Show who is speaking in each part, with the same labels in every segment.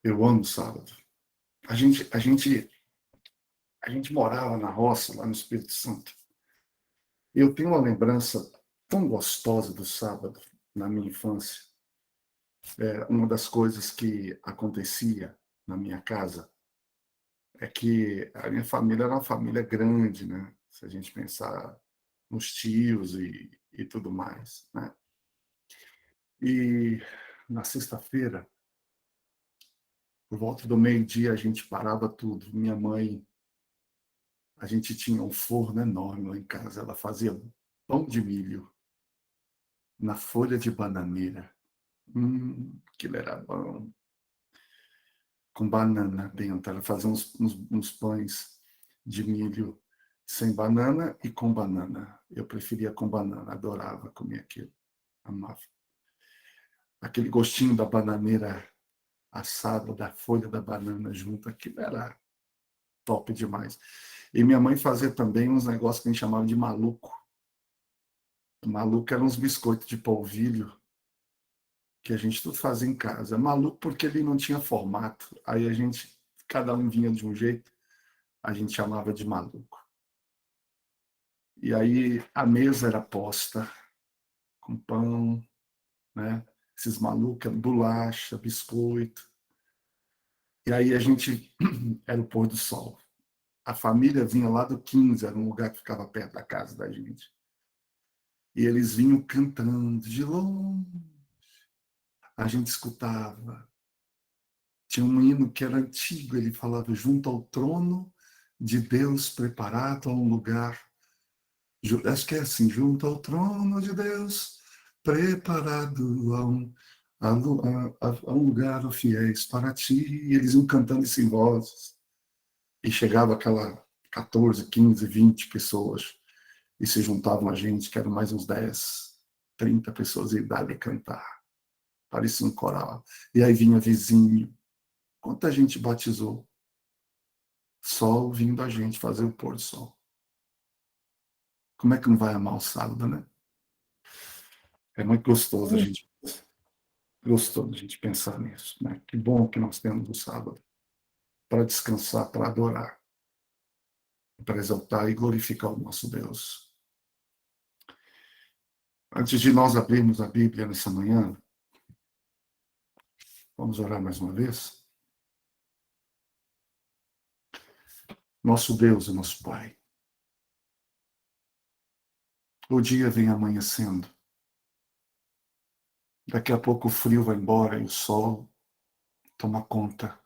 Speaker 1: Eu amo sábado. A gente, a gente, a gente morava na roça, lá no Espírito Santo. Eu tenho uma lembrança tão gostosa do sábado, na minha infância. Uma das coisas que acontecia na minha casa é que a minha família era uma família grande, né? Se a gente pensar nos tios e tudo mais, né? E na sexta-feira, por volta do meio-dia, a gente parava tudo. Minha mãe, a gente tinha um forno enorme lá em casa. Ela fazia pão de milho na folha de bananeira. Aquilo era bom. Com banana dentro. Ela fazia uns pães de milho sem banana e com banana. Eu preferia com banana, adorava comer aquilo. Amava. Aquele gostinho da bananeira assada, da folha da banana junto, aquilo era top demais. E minha mãe fazia também uns negócios que a gente chamava de maluco. Maluco eram uns biscoitos de polvilho que a gente tudo fazia em casa. Maluco porque ele não tinha formato. Aí a gente, cada um vinha de um jeito, a gente chamava de maluco. E aí a mesa era posta com pão, né? Esses malucos, bolacha, biscoito. E aí a gente, era o pôr do sol. A família vinha lá do 15, era um lugar que ficava perto da casa da gente. E eles vinham cantando de longe. A gente escutava. Tinha um hino que era antigo, ele falava: junto ao trono de Deus preparado a um lugar. Acho que é assim: junto ao trono de Deus preparado a um lugar, ó fiéis, para ti. E eles iam cantando isso em vozes. E chegava aquela 14, 15, 20 pessoas e se juntavam a gente, que eram mais uns 10, 30 pessoas, e dali cantar. Parecia um coral. E aí vinha vizinho. Quanta gente batizou? Só ouvindo a gente fazer o pôr do sol. Como é que não vai amar o sábado, né? É muito gostoso a gente pensar nisso, né? Que bom que nós temos o sábado para descansar, para adorar, para exaltar e glorificar o nosso Deus. Antes de nós abrirmos a Bíblia nessa manhã, vamos orar mais uma vez? Nosso Deus e nosso Pai, o dia vem amanhecendo. Daqui a pouco o frio vai embora e o sol toma conta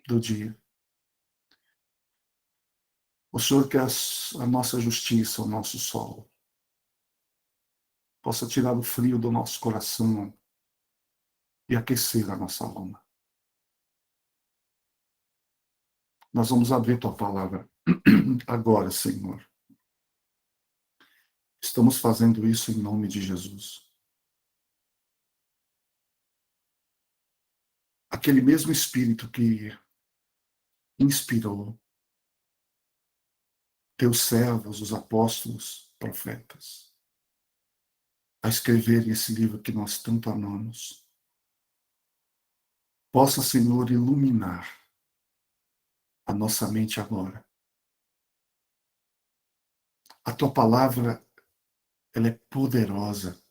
Speaker 1: do dia. O Senhor quer a nossa justiça, o nosso sol, possa tirar o frio do nosso coração e aquecer a nossa alma. Nós vamos abrir tua palavra agora, Senhor. Estamos fazendo isso em nome de Jesus. Aquele mesmo Espírito que inspirou teus servos, os apóstolos, profetas, a escreverem esse livro que nós tanto amamos, possa, Senhor, iluminar a nossa mente agora. A tua palavra, ela é poderosa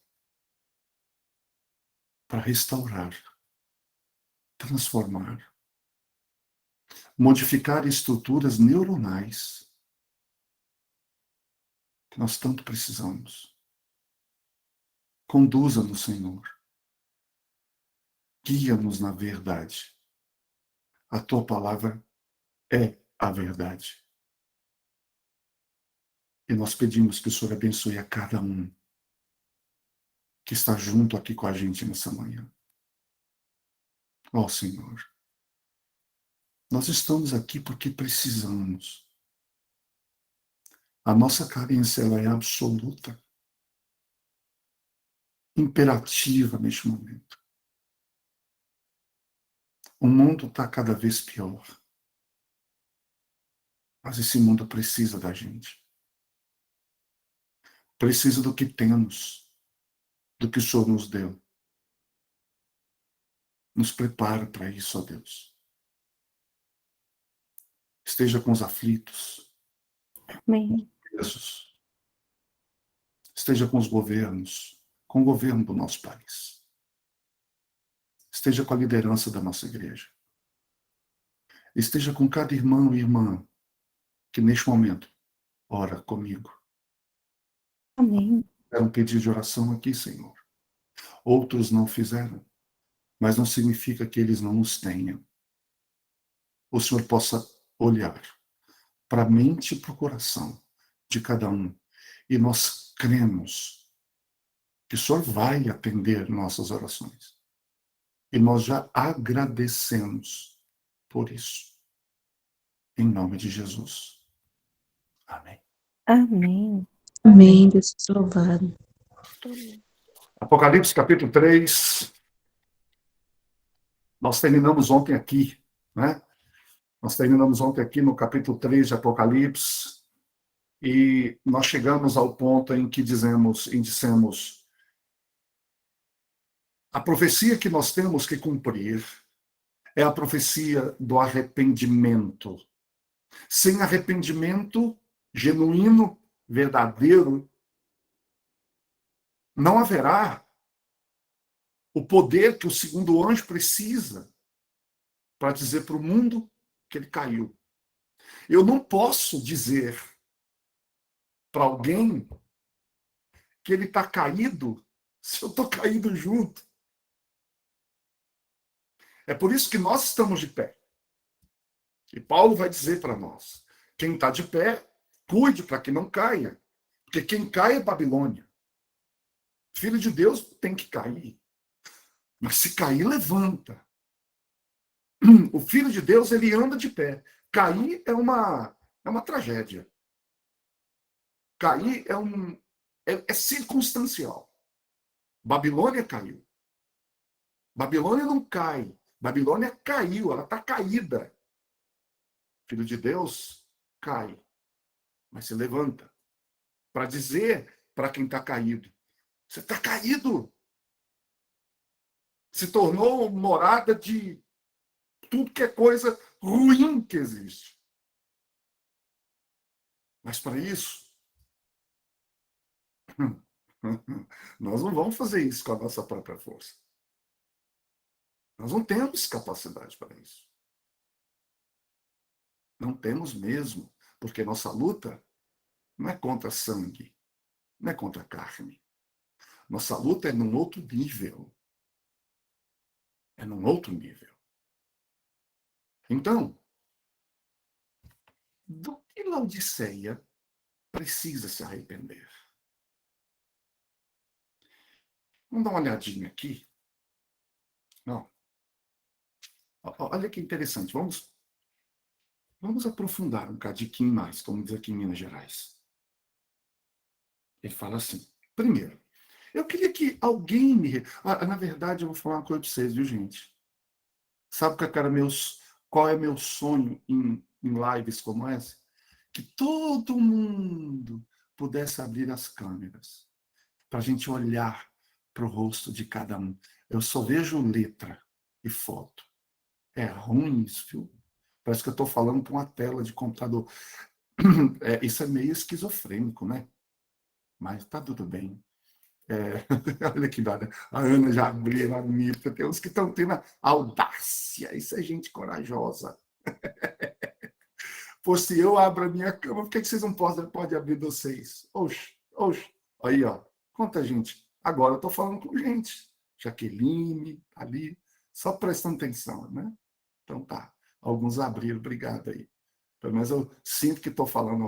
Speaker 1: para restaurar, transformar, modificar estruturas neuronais que nós tanto precisamos. Conduza-nos, Senhor. Guia-nos na verdade. A tua palavra é a verdade. E nós pedimos que o Senhor abençoe a cada um que está junto aqui com a gente nessa manhã. Ó Senhor, nós estamos aqui porque precisamos. A nossa carência ela é absoluta, imperativa neste momento. O mundo está cada vez pior. Mas esse mundo precisa da gente. Precisa do que temos, do que o Senhor nos deu. Nos prepara para isso, ó Deus. esteja com os aflitos,
Speaker 2: Amém.
Speaker 1: presos, esteja com os governos, com o governo do nosso país. Esteja com a liderança da nossa igreja. Esteja com cada irmão e irmã que neste momento ora comigo.
Speaker 2: Amém.
Speaker 1: Fizeram um pedido de oração aqui, Senhor. Outros não fizeram, mas não significa que eles não nos tenham. O Senhor possa olhar para a mente e para o coração de cada um. E nós cremos que o Senhor vai atender nossas orações. E nós já agradecemos por isso. Em nome de Jesus. Amém.
Speaker 2: Amém.
Speaker 3: Amém, Deus seja louvado.
Speaker 1: Apocalipse capítulo 3. Nós terminamos ontem aqui, né? Nós terminamos ontem aqui no capítulo 3 de Apocalipse. E nós chegamos ao ponto em que dissemos, a profecia que nós temos que cumprir é a profecia do arrependimento. Sem arrependimento genuíno, verdadeiro, não haverá o poder que o segundo anjo precisa para dizer para o mundo que ele caiu. Eu não posso dizer para alguém que ele está caído se eu estou caído junto. É por isso que nós estamos de pé. E Paulo vai dizer para nós, quem está de pé, cuide para que não caia. Porque quem cai é Babilônia. Filho de Deus tem que cair. Mas se cair, levanta. O Filho de Deus, ele anda de pé. Cair é uma tragédia. Cair é circunstancial. Babilônia caiu. Babilônia não cai. Babilônia caiu, ela está caída. Filho de Deus cai, mas se levanta para dizer para quem está caído: você está caído. Se tornou morada de tudo que é coisa ruim que existe. Mas para isso, nós não vamos fazer isso com a nossa própria força. Nós não temos capacidade para isso. Não temos mesmo, porque nossa luta não é contra sangue, não é contra carne. Nossa luta é num outro nível. É num outro nível. Então, do que Laodiceia precisa se arrepender? Vamos dar uma olhadinha aqui. Não. Olha que interessante. Vamos aprofundar um cadinho mais, como diz aqui em Minas Gerais. Ele fala assim: primeiro, eu queria que alguém me... na verdade, eu vou falar uma coisa para vocês, viu, gente? Sabe qual é meu sonho em lives como essa? Que todo mundo pudesse abrir as câmeras para a gente olhar para o rosto de cada um. Eu só vejo letra e foto. É ruim isso, viu? Parece que eu estou falando com uma tela de computador. Isso é meio esquizofrênico, né? Mas tá tudo bem. Olha que nada. A Ana já abriu a mita. Tem uns que estão tendo audácia. Isso é gente corajosa. Pô, se eu abro a minha cama, por que vocês não podem abrir vocês? Oxe. Aí, ó. Quanta gente. Agora eu estou falando com gente. Jaqueline, ali. Só prestando atenção, né? Então tá. Alguns abriram. Obrigado aí. Pelo menos eu sinto que estou falando.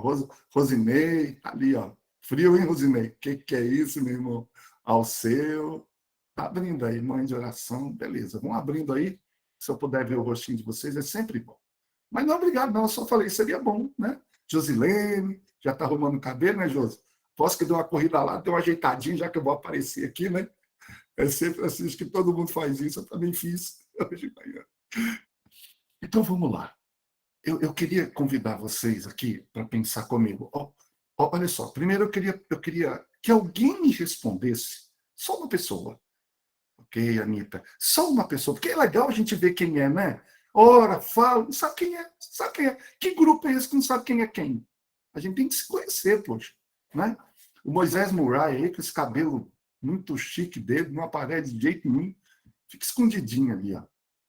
Speaker 1: Rosinei, ali, ó. Frio, hein, Rosinei? Que é isso, meu irmão? Ao seu. Tá abrindo aí, mãe de oração. Beleza, vão abrindo aí. Se eu puder ver o rostinho de vocês, é sempre bom. Mas não, obrigado, não. Eu só falei, seria bom, né? Josilene, já tá arrumando o cabelo, né, Josi? Posso que dê uma corrida lá, dê uma ajeitadinha, já que eu vou aparecer aqui, né? É sempre assim, acho que todo mundo faz isso. Eu também fiz hoje de manhã. Então, vamos lá. Eu queria convidar vocês aqui para pensar comigo. Olha só, primeiro eu queria que alguém me respondesse, só uma pessoa. Ok, Anitta? Só uma pessoa, porque é legal a gente ver quem é, né? ora, fala, não sabe quem é, sabe quem é. Que grupo é esse que não sabe quem é quem? A gente tem que se conhecer, poxa, né? O Moisés Murray aí, com esse cabelo muito chique dele, não aparece de jeito nenhum, fica escondidinho ali, ó.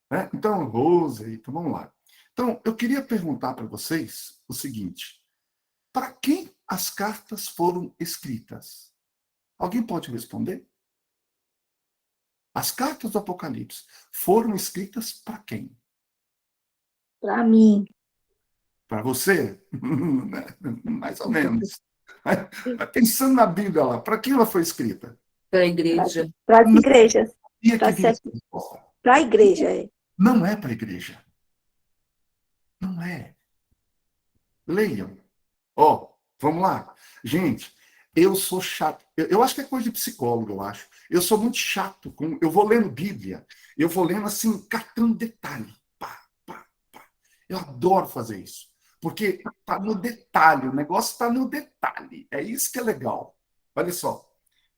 Speaker 1: Né? Então, Rose, então vamos lá. Então, eu queria perguntar para vocês o seguinte: para quem as cartas foram escritas? Alguém pode responder? As cartas do Apocalipse foram escritas para quem?
Speaker 3: Para mim.
Speaker 1: Para você? Mais ou menos. Pensando na Bíblia lá, para quem ela foi escrita?
Speaker 4: Para a igreja.
Speaker 2: Para as igrejas.
Speaker 1: E
Speaker 2: Tá
Speaker 1: aqui vem
Speaker 2: certo. Para a igreja, é.
Speaker 1: não é para a igreja. Não é. Leiam. Ó, vamos lá. Gente, eu sou chato. Eu acho que é coisa de psicólogo, eu acho. Eu sou muito chato. Eu vou lendo Bíblia, eu vou lendo assim, catando detalhe. Pá, pá, pá. Eu adoro fazer isso. Porque está no detalhe, o negócio está no detalhe. É isso que é legal. Olha só.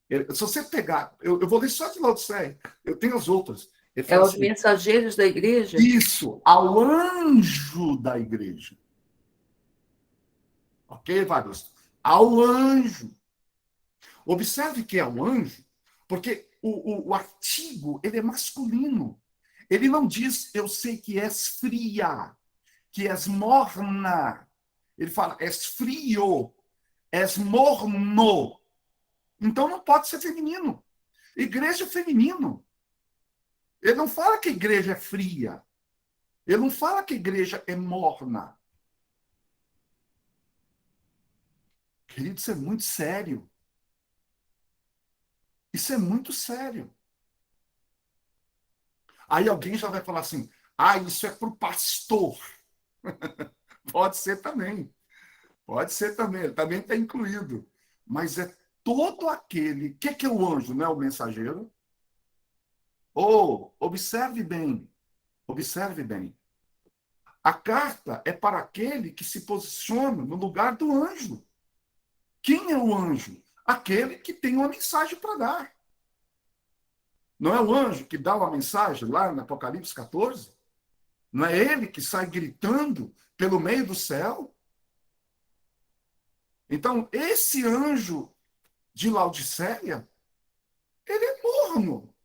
Speaker 1: Se você pegar, eu vou ler só de Laodiceia, eu tenho as outras. Ele
Speaker 4: É
Speaker 1: fala
Speaker 4: os
Speaker 1: assim,
Speaker 4: mensageiros da igreja?
Speaker 1: isso, ao anjo da igreja. Ok, Evaristo? Ao anjo. Observe que é o anjo, porque o artigo ele é masculino. Ele não diz, eu sei que és fria, que és morna. Ele fala, és frio, és morno. Então não pode ser feminino. Igreja é feminino. Ele não fala que a igreja é fria. Ele não fala que a igreja é morna. Querido, isso é muito sério. Isso é muito sério. Aí alguém já vai falar assim, isso é para o pastor. Pode ser também. Pode ser também. Ele também está incluído. Mas é todo aquele... O que é o anjo, não é o mensageiro? Observe bem. Observe bem. A carta é para aquele que se posiciona no lugar do anjo. Quem é o anjo? Aquele que tem uma mensagem para dar. Não é o anjo que dá uma mensagem lá no Apocalipse 14? Não é ele que sai gritando pelo meio do céu? Então, esse anjo de Laodiceia, ele é morno.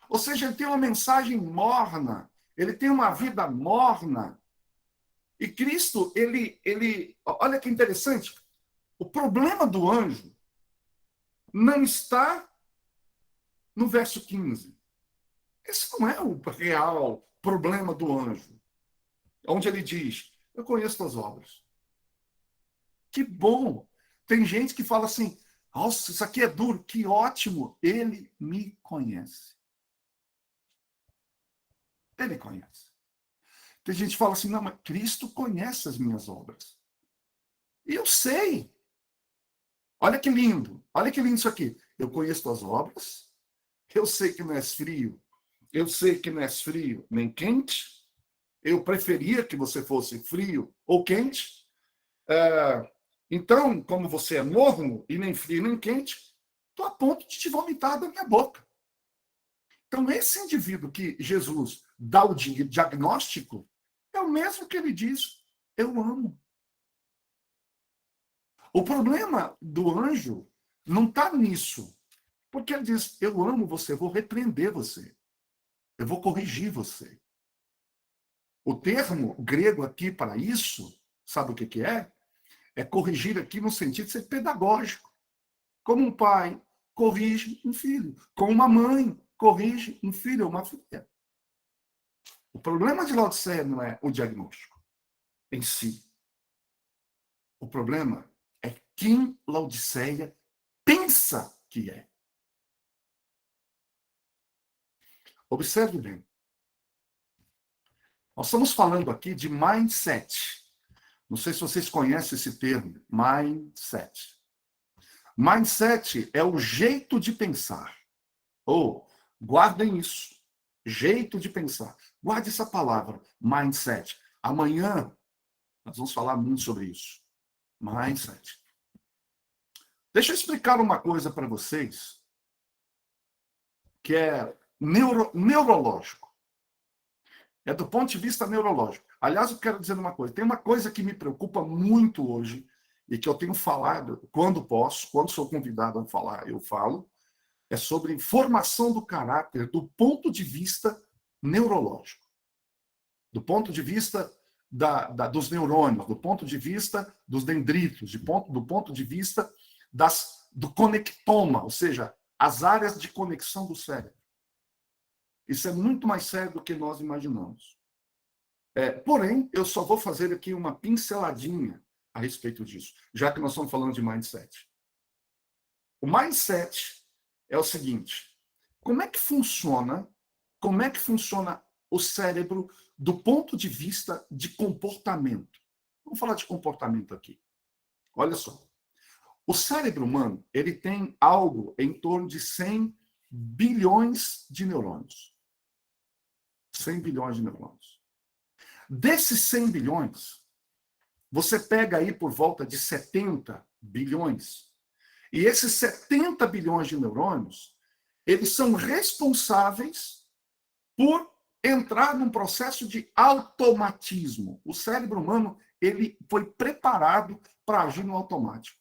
Speaker 1: Ou seja, ele tem uma mensagem morna. Ele tem uma vida morna. E Cristo, olha que interessante, o problema do anjo não está no verso 15. Esse não é o real problema do anjo. Onde ele diz, eu conheço tuas obras. Que bom! Tem gente que fala assim, nossa, isso aqui é duro, que ótimo, ele me conhece. Ele conhece. Tem gente que fala assim, não, mas Cristo conhece as minhas obras. E eu sei. Olha que lindo isso aqui. Eu conheço tuas obras, eu sei que não és frio, eu sei que não és frio nem quente, eu preferia que você fosse frio ou quente. Então, como você é morno e nem frio nem quente, estou a ponto de te vomitar da minha boca. Então, esse indivíduo que Jesus dá o diagnóstico é o mesmo que ele diz, eu amo. O problema do anjo não está nisso. Porque ele diz, eu amo você, eu vou repreender você. Eu vou corrigir você. O termo grego aqui para isso, sabe o que é? É corrigir aqui no sentido de ser pedagógico. Como um pai corrige um filho. Como uma mãe corrige um filho ou uma filha. O problema de Laodiceia não é o diagnóstico em si. O problema é quem Laodiceia pensa que é. Observe bem. Nós estamos falando aqui de mindset. Não sei se vocês conhecem esse termo, mindset. Mindset é o jeito de pensar. Guardem isso. Jeito de pensar. Guarde essa palavra, mindset. Amanhã nós vamos falar muito sobre isso. Mindset. Deixa eu explicar uma coisa para vocês que é neurológico. É do ponto de vista neurológico. Aliás, eu quero dizer uma coisa. Tem uma coisa que me preocupa muito hoje e que eu tenho falado quando posso, quando sou convidado a falar, eu falo, é sobre formação do caráter do ponto de vista neurológico, do ponto de vista dos neurônios, do ponto de vista dos dendritos, do ponto de vista do conectoma, ou seja, as áreas de conexão do cérebro. Isso é muito mais sério do que nós imaginamos. Porém, eu só vou fazer aqui uma pinceladinha a respeito disso, já que nós estamos falando de mindset. O mindset é o seguinte: como é que funciona o cérebro do ponto de vista de comportamento? Vamos falar de comportamento aqui. Olha só. O cérebro humano, ele tem algo em torno de 100 bilhões de neurônios. 100 bilhões de neurônios. Desses 100 bilhões, você pega aí por volta de 70 bilhões. E esses 70 bilhões de neurônios, eles são responsáveis por entrar num processo de automatismo. O cérebro humano, ele foi preparado para agir no automático.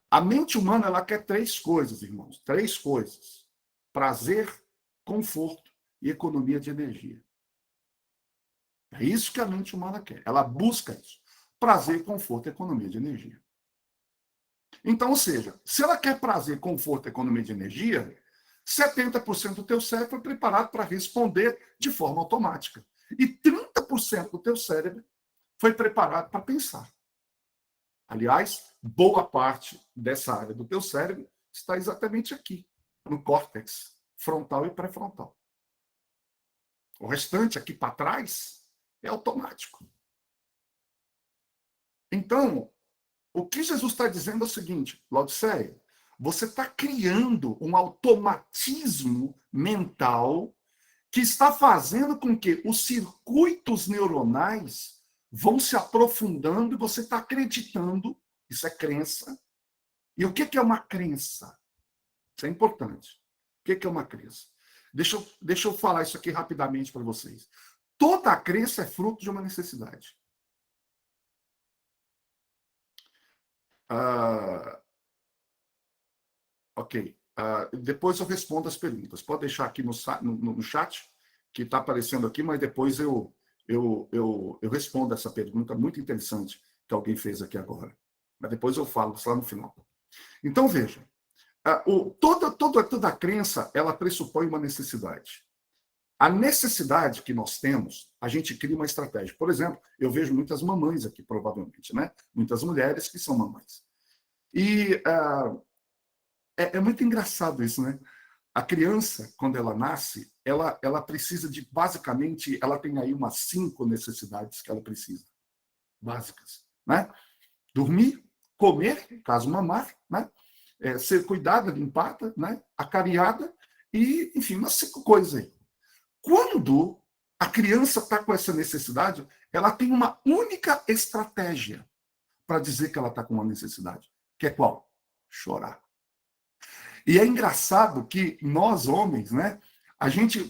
Speaker 1: A mente humana, ela quer 3 coisas, irmãos. 3 coisas. Prazer, conforto e economia de energia. É isso que a mente humana quer. Ela busca isso. Prazer, conforto e economia de energia. Então, ou seja, se ela quer prazer, conforto e economia de energia, 70% do teu cérebro é preparado para responder de forma automática. E 30% do teu cérebro foi preparado para pensar. Aliás, boa parte dessa área do teu cérebro está exatamente aqui, no córtex frontal e pré-frontal. O restante aqui para trás é automático. Então, o que Jesus está dizendo é o seguinte: Laodiceia, você está criando um automatismo mental que está fazendo com que os circuitos neuronais vão se aprofundando e você está acreditando, isso é crença. E o que é uma crença? Isso é importante. O que é uma crença? Deixa eu falar isso aqui rapidamente para vocês. Toda a crença é fruto de uma necessidade. Ok. Depois eu respondo as perguntas. Pode deixar aqui no chat, que está aparecendo aqui, mas depois eu respondo essa pergunta muito interessante que alguém fez aqui agora. Mas depois eu falo isso lá no final. Então, veja. Toda crença, ela pressupõe uma necessidade. A necessidade que nós temos, a gente cria uma estratégia. Por exemplo, eu vejo muitas mamães aqui, provavelmente, né? Muitas mulheres que são mamães. E é muito engraçado isso, né? A criança, quando ela nasce, ela precisa de, basicamente, ela tem aí umas 5 necessidades que ela precisa, básicas, né? Dormir, comer, caso mamar, né? Ser cuidada, limpada, né? Acariada e, enfim, umas 5 coisas aí. Quando a criança está com essa necessidade, ela tem uma única estratégia para dizer que ela está com uma necessidade, que é qual? Chorar. E é engraçado que nós, homens, né?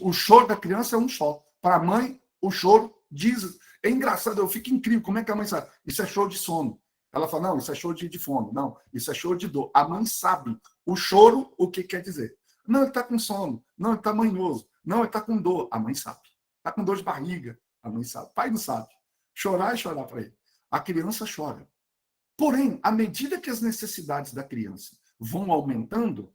Speaker 1: O choro da criança é um só. Para a mãe, o choro diz... É engraçado, eu fico incrível. Como é que a mãe sabe? Isso é choro de sono. Ela fala, não, isso é choro de fome. Não, isso é choro de dor. A mãe sabe o choro, o que quer dizer. Não, ele está com sono. Não, ele está manhoso. Não, ele está com dor. A mãe sabe. Está com dor de barriga. A mãe sabe. O pai não sabe. Chorar é chorar para ele. A criança chora. Porém, à medida que as necessidades da criança vão aumentando,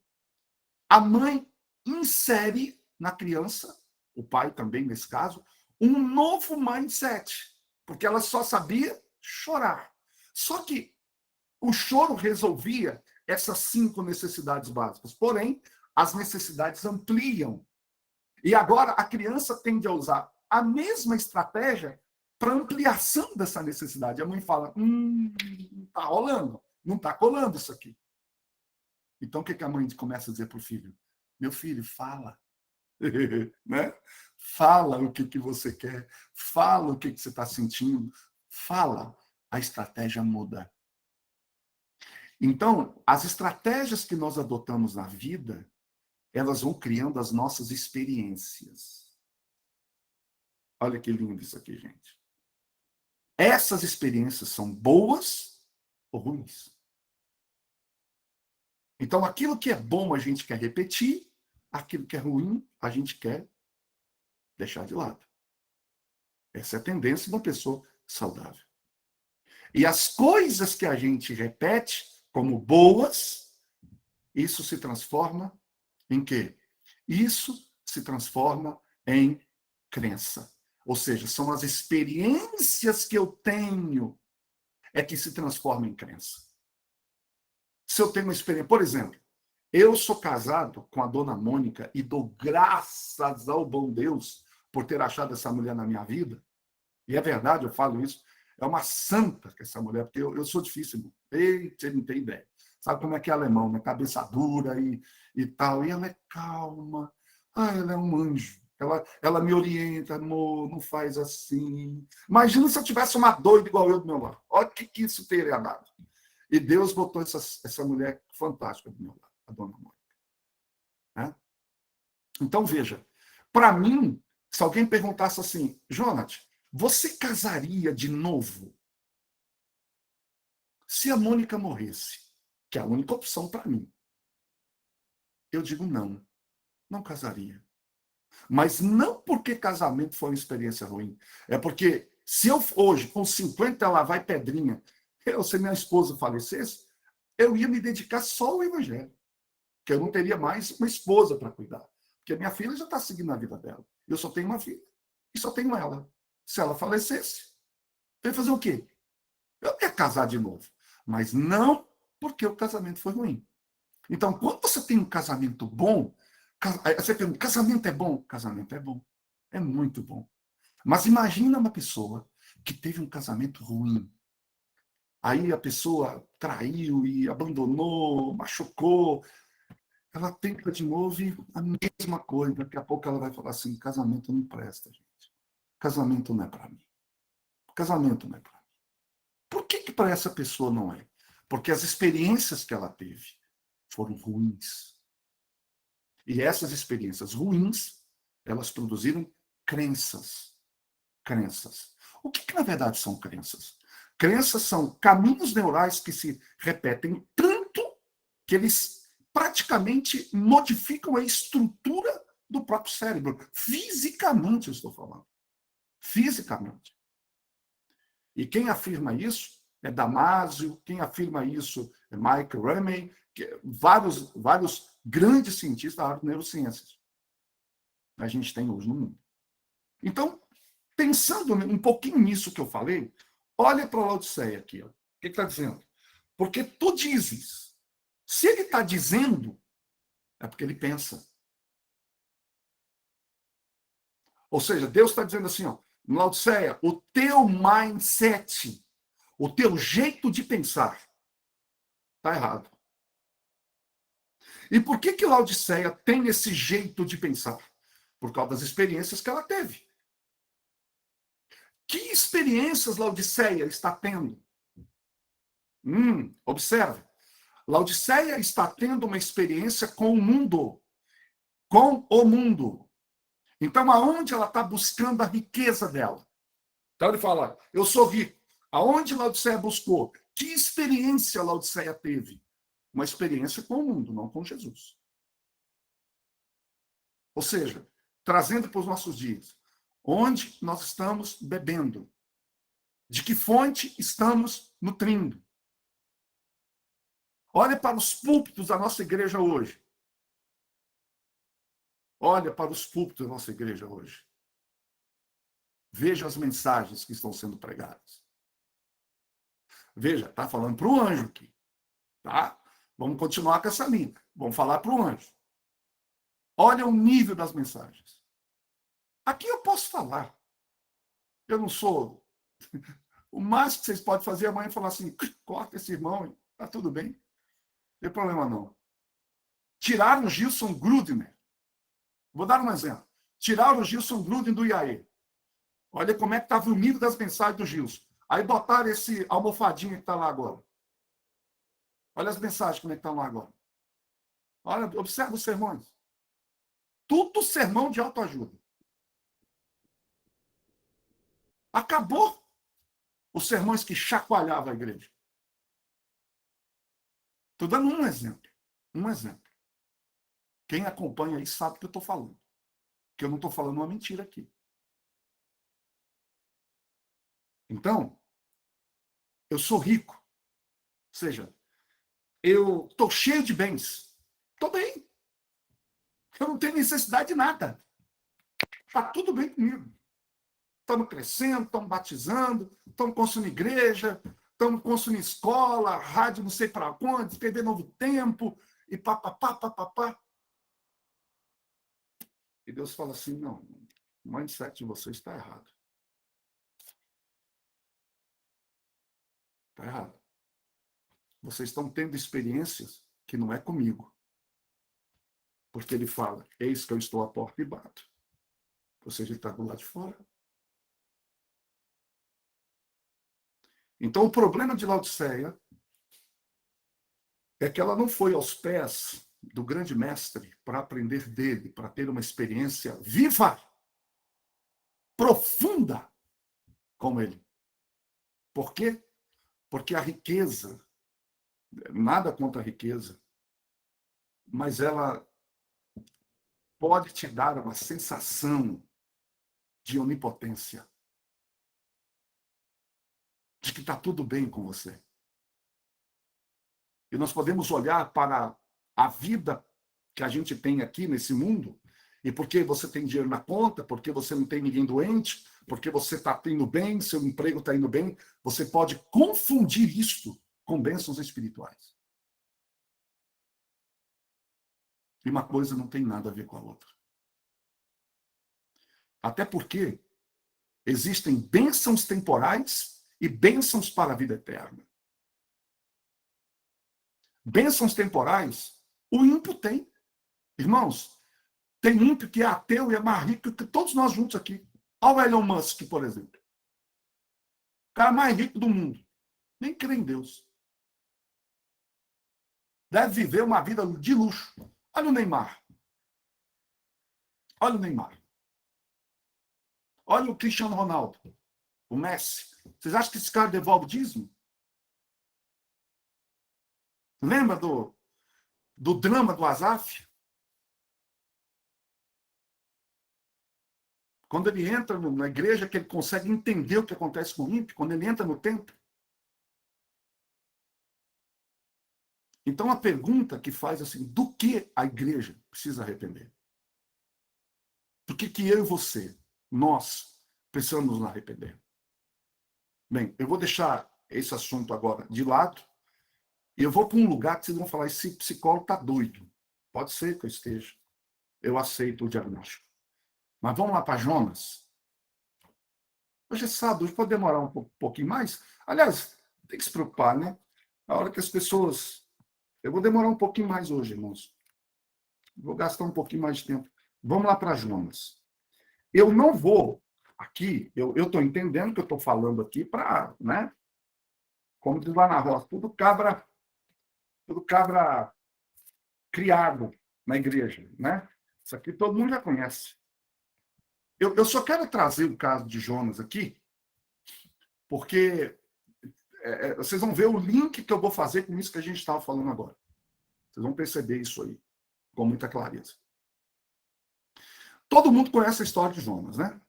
Speaker 1: a mãe insere na criança, o pai também nesse caso, um novo mindset, porque ela só sabia chorar. Só que o choro resolvia essas 5 necessidades básicas, porém, as necessidades ampliam. E agora a criança tende a usar a mesma estratégia para ampliação dessa necessidade. A mãe fala, não está rolando, não está colando isso aqui. Então, o que a mãe começa a dizer para o filho? Meu filho, fala. Né? Fala o que você quer. Fala o que você está sentindo. Fala. A estratégia muda. Então, as estratégias que nós adotamos na vida, elas vão criando as nossas experiências. Olha que lindo isso aqui, gente. Essas experiências são boas ou ruins? Então, aquilo que é bom a gente quer repetir, aquilo que é ruim a gente quer deixar de lado. Essa é a tendência de uma pessoa saudável. E as coisas que a gente repete como boas, isso se transforma em quê? Isso se transforma em crença. Ou seja, são as experiências que eu tenho é que se transformam em crença. Se eu tenho uma experiência, por exemplo, eu sou casado com a dona Mônica e dou graças ao bom Deus por ter achado essa mulher na minha vida. E é verdade, eu falo isso. É uma santa que essa mulher, porque eu sou difícil. Ei, você não tem ideia. Sabe como é que é alemão, né? Cabeça dura e tal. E ela é calma. Ah, ela é um anjo. Ela me orienta, amor, não faz assim. Imagina se eu tivesse uma doida igual eu do meu lado. Olha o que isso teria dado. E Deus botou essa mulher fantástica do meu lado, a dona Mônica. Né? Então, veja, para mim, se alguém perguntasse assim, Jonathan, você casaria de novo se a Mônica morresse? Que é a única opção para mim. Eu digo não, não casaria. Mas não porque casamento foi uma experiência ruim. É porque se eu hoje, com 50, ela vai pedrinha, se minha esposa falecesse, eu ia me dedicar só ao evangelho. Porque eu não teria mais uma esposa para cuidar. Porque minha filha já está seguindo a vida dela. Eu só tenho uma filha. E só tenho ela. Se ela falecesse, eu ia fazer o quê? Eu ia casar de novo. Mas não porque o casamento foi ruim. Então, quando você tem um casamento bom, você pergunta, casamento é bom? Casamento é bom. É muito bom. Mas imagina uma pessoa que teve um casamento ruim. Aí a pessoa traiu e abandonou, machucou. Ela tenta de novo e a mesma coisa. Daqui a pouco ela vai falar assim, casamento não presta, gente. Casamento não é para mim. Casamento não é para mim. Por que para essa pessoa não é? Porque as experiências que ela teve foram ruins. E essas experiências ruins, elas produziram crenças. Crenças. O que na verdade são crenças? Crenças são caminhos neurais que se repetem tanto que eles praticamente modificam a estrutura do próprio cérebro. Fisicamente, eu estou falando. Fisicamente. E quem afirma isso é Damasio, quem afirma isso é Mike Ramey, vários grandes cientistas da área de neurociências a gente tem hoje no mundo. Então, pensando um pouquinho nisso que eu falei, olha para a Laodiceia aqui. Ó. O que está dizendo? Porque tu dizes. Se ele está dizendo, é porque ele pensa. Ou seja, Deus está dizendo assim, ó, Laodiceia, o teu mindset, o teu jeito de pensar está errado. E por que Laodiceia tem esse jeito de pensar? Por causa das experiências que ela teve. Que experiências Laodiceia está tendo? Observe. Laodiceia está tendo uma experiência com o mundo. Com o mundo. Então, aonde ela está buscando a riqueza dela? Então, ele fala, eu sou rico. Aonde Laodiceia buscou? Que experiência Laodiceia teve? Uma experiência com o mundo, não com Jesus. Ou seja, trazendo para os nossos dias, onde nós estamos bebendo? De que fonte estamos nutrindo? Olha para os púlpitos da nossa igreja hoje. Olha para os púlpitos da nossa igreja hoje. Veja as mensagens que estão sendo pregadas. Veja, está falando para o anjo aqui. Tá? Vamos continuar com essa linha. Vamos falar para o anjo. Olha o nível das mensagens. Aqui eu posso falar. Eu não sou... O máximo que vocês podem fazer amanhã é falar assim, corta esse irmão, tá tudo bem. Não tem problema não. Tiraram o Gilson Grudner. Vou dar um exemplo. Tiraram o Gilson Grudner do IAE. Olha como é que estava o nível das mensagens do Gilson. Aí botaram esse almofadinho que está lá agora. Olha as mensagens como é que estão lá agora. Olha, observa os sermões. Tudo sermão de autoajuda. Acabou os sermões que chacoalhavam a igreja. Estou dando um exemplo. Um exemplo. Quem acompanha aí sabe o que eu estou falando. Que eu não estou falando uma mentira aqui. Então, eu sou rico. Ou seja, eu estou cheio de bens. Estou bem. Eu não tenho necessidade de nada. Está tudo bem comigo. Estamos crescendo, estamos batizando, estamos construindo igreja, estamos construindo escola, rádio não sei para onde, TV Novo Tempo, e papapá, papapá. E Deus fala assim, não, o mindset de vocês está errado. Está errado. Vocês estão tendo experiências que não é comigo. Porque ele fala, eis que eu estou à porta e bato. Ou seja, ele está do lado de fora. Então, o problema de Laodiceia é que ela não foi aos pés do grande mestre para aprender dele, para ter uma experiência viva, profunda com ele. Por quê? Porque a riqueza, nada contra a riqueza, mas ela pode te dar uma sensação de onipotência, de que está tudo bem com você. E nós podemos olhar para a vida que a gente tem aqui nesse mundo, e porque você tem dinheiro na conta, porque você não tem ninguém doente, porque você está indo bem, seu emprego está indo bem, você pode confundir isto com bênçãos espirituais. E uma coisa não tem nada a ver com a outra. Até porque existem bênçãos temporais e bênçãos para a vida eterna. Bênçãos temporais, o ímpio tem. Irmãos, tem ímpio que é ateu e é mais rico que todos nós juntos aqui. Olha o Elon Musk, por exemplo. O cara mais rico do mundo. Nem crê em Deus. Deve viver uma vida de luxo. Olha o Neymar. Olha o Neymar. Olha o Cristiano Ronaldo. O Messi. Vocês acham que esse cara devolve dízimo? Lembra do drama do Asaf? Quando ele entra na igreja, que ele consegue entender o que acontece com o ímpio, quando ele entra no templo. Então, a pergunta que faz assim, do que a igreja precisa arrepender? Por que eu e você, nós, precisamos nos arrepender? Bem, eu vou deixar esse assunto agora de lado e eu vou para um lugar que vocês vão falar, esse psicólogo está doido. Pode ser que eu esteja. Eu aceito o diagnóstico. Mas vamos lá para Jonas. Hoje é sábado, hoje pode demorar um pouquinho mais. Aliás, tem que se preocupar, né? A hora que as pessoas... Eu vou demorar um pouquinho mais hoje, irmãos. Vou gastar um pouquinho mais de tempo. Vamos lá para Jonas. Eu não vou aqui, eu estou entendendo que eu estou falando aqui para, né? Como diz lá na roça, tudo cabra criado na igreja, né? Isso aqui todo mundo já conhece. Eu só quero trazer o caso de Jonas aqui, porque vocês vão ver o link que eu vou fazer com isso que a gente estava falando agora. Vocês vão perceber isso aí com muita clareza. Todo mundo conhece a história de Jonas, né?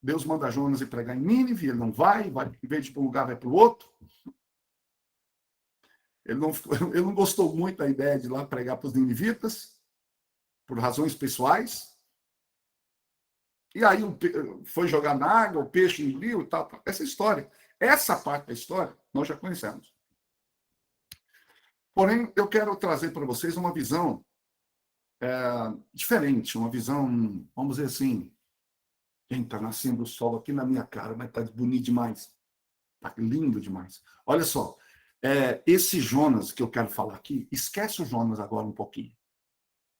Speaker 1: Deus manda Jonas ir pregar em Nínive, ele não vai, em vez de ir para um lugar, vai para o outro. Ele não gostou muito da ideia de ir lá pregar para os ninivitas, por razões pessoais. E aí foi jogar na água, o peixe engoliu e tal. Essa história. Essa parte da história nós já conhecemos. Porém, eu quero trazer para vocês uma visão diferente, uma visão, vamos dizer assim, está nascendo o sol aqui na minha cara, mas está bonito demais. Está lindo demais. Olha só, esse Jonas que eu quero falar aqui, esquece o Jonas agora um pouquinho.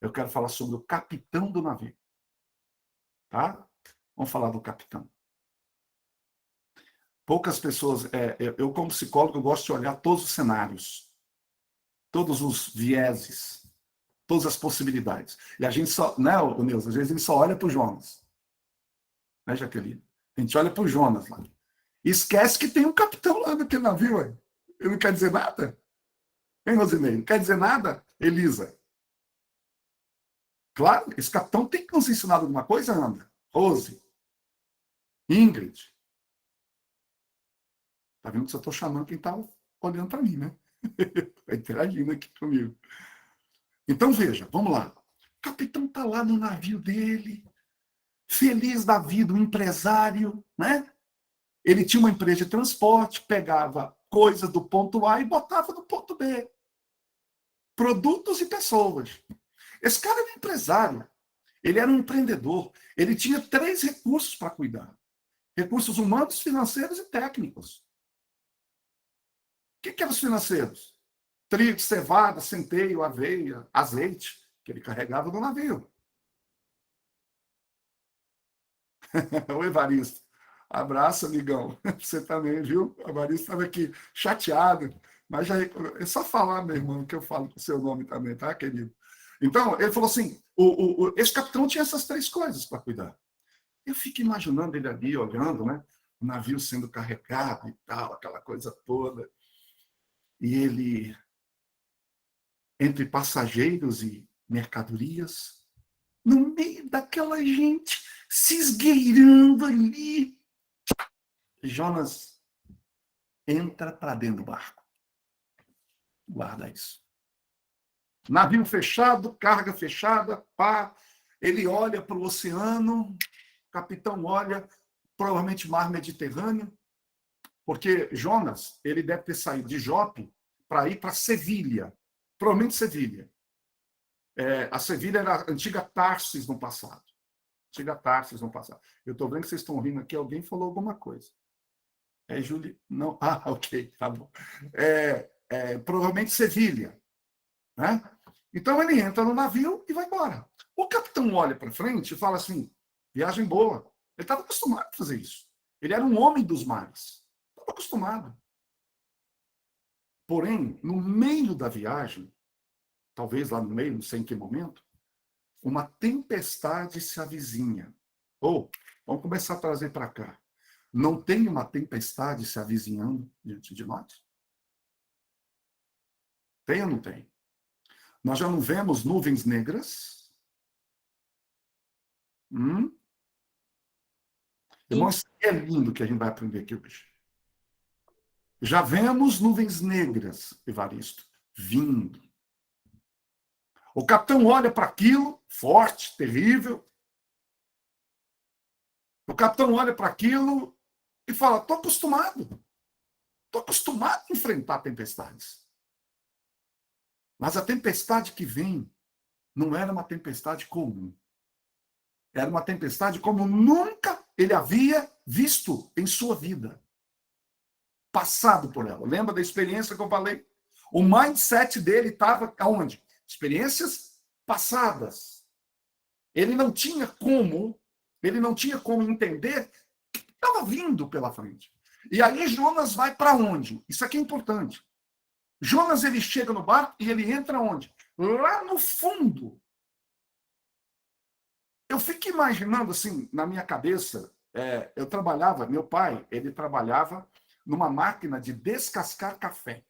Speaker 1: Eu quero falar sobre o capitão do navio. Tá? Vamos falar do capitão. Poucas pessoas... eu, como psicólogo, eu gosto de olhar todos os cenários, todos os vieses, todas as possibilidades. E a gente só... Né, Neuza? Às vezes a gente só olha para o Jonas. Né, Jaqueline? A gente olha para o Jonas lá. Esquece que tem um capitão lá naquele navio. Ele não quer dizer nada? Hein, Rosinei? Não quer dizer nada, Elisa? Claro, esse capitão tem que nos ensinar alguma coisa, Ana. Rose. Ingrid. Tá vendo que eu estou chamando quem está olhando para mim, né? Está interagindo aqui comigo. Então, veja, vamos lá. O capitão está lá no navio dele, feliz da vida, um empresário, né? Ele tinha uma empresa de transporte, pegava coisas do ponto A e botava no ponto B. Produtos e pessoas. Esse cara era um empresário, ele era um empreendedor, ele tinha 3 recursos para cuidar. Recursos humanos, financeiros e técnicos. O que eram os financeiros? Trigo, cevada, centeio, aveia, azeite, que ele carregava no navio. O Evaristo. Abraço, amigão. Você também, viu? O Evaristo estava aqui chateado. Mas já é só falar, meu irmão, que eu falo com o seu nome também, tá, querido? Então, ele falou assim, esse capitão tinha essas 3 coisas para cuidar. Eu fico imaginando ele ali, olhando, né? O navio sendo carregado e tal, aquela coisa toda. E ele, entre passageiros e mercadorias, no meio daquela gente se esgueirando ali, Jonas entra para dentro do barco. Guarda isso. Navio fechado, carga fechada, pá. Ele olha para o oceano, o capitão olha, provavelmente mar Mediterrâneo, porque Jonas, ele deve ter saído de Jope para ir para Sevilha, provavelmente Sevilha. A Sevilha era a antiga Tarsis no passado. Antiga Tarsis no passado. Eu estou vendo que vocês estão rindo aqui, alguém falou alguma coisa. Júlio? Não? Ah, ok, tá bom. Provavelmente Sevilha. Né? Então ele entra no navio e vai embora. O capitão olha para frente e fala assim, viagem boa. Ele estava acostumado a fazer isso. Ele era um homem dos mares. Estava acostumado. Porém, no meio da viagem, talvez lá no meio, não sei em que momento, uma tempestade se avizinha. Vamos começar a trazer para cá. Não tem uma tempestade se avizinhando diante de nós? Tem ou não tem? Nós já não vemos nuvens negras? Irmãos, é lindo que a gente vai aprender aqui hoje. Já vemos nuvens negras, Evaristo, vindo. O capitão olha para aquilo, forte, terrível. O capitão olha para aquilo e fala, estou acostumado. Estou acostumado a enfrentar tempestades. Mas a tempestade que vem não era uma tempestade comum. Era uma tempestade como nunca ele havia visto em sua vida. Passado por ela. Lembra da experiência que eu falei? O mindset dele estava aonde? Experiências passadas. Ele não tinha como entender o que estava vindo pela frente. E aí Jonas vai para onde? Isso aqui é importante. Jonas, ele chega no barco e ele entra onde? Lá no fundo. Eu fico imaginando, assim, na minha cabeça, meu pai, ele trabalhava numa máquina de descascar café.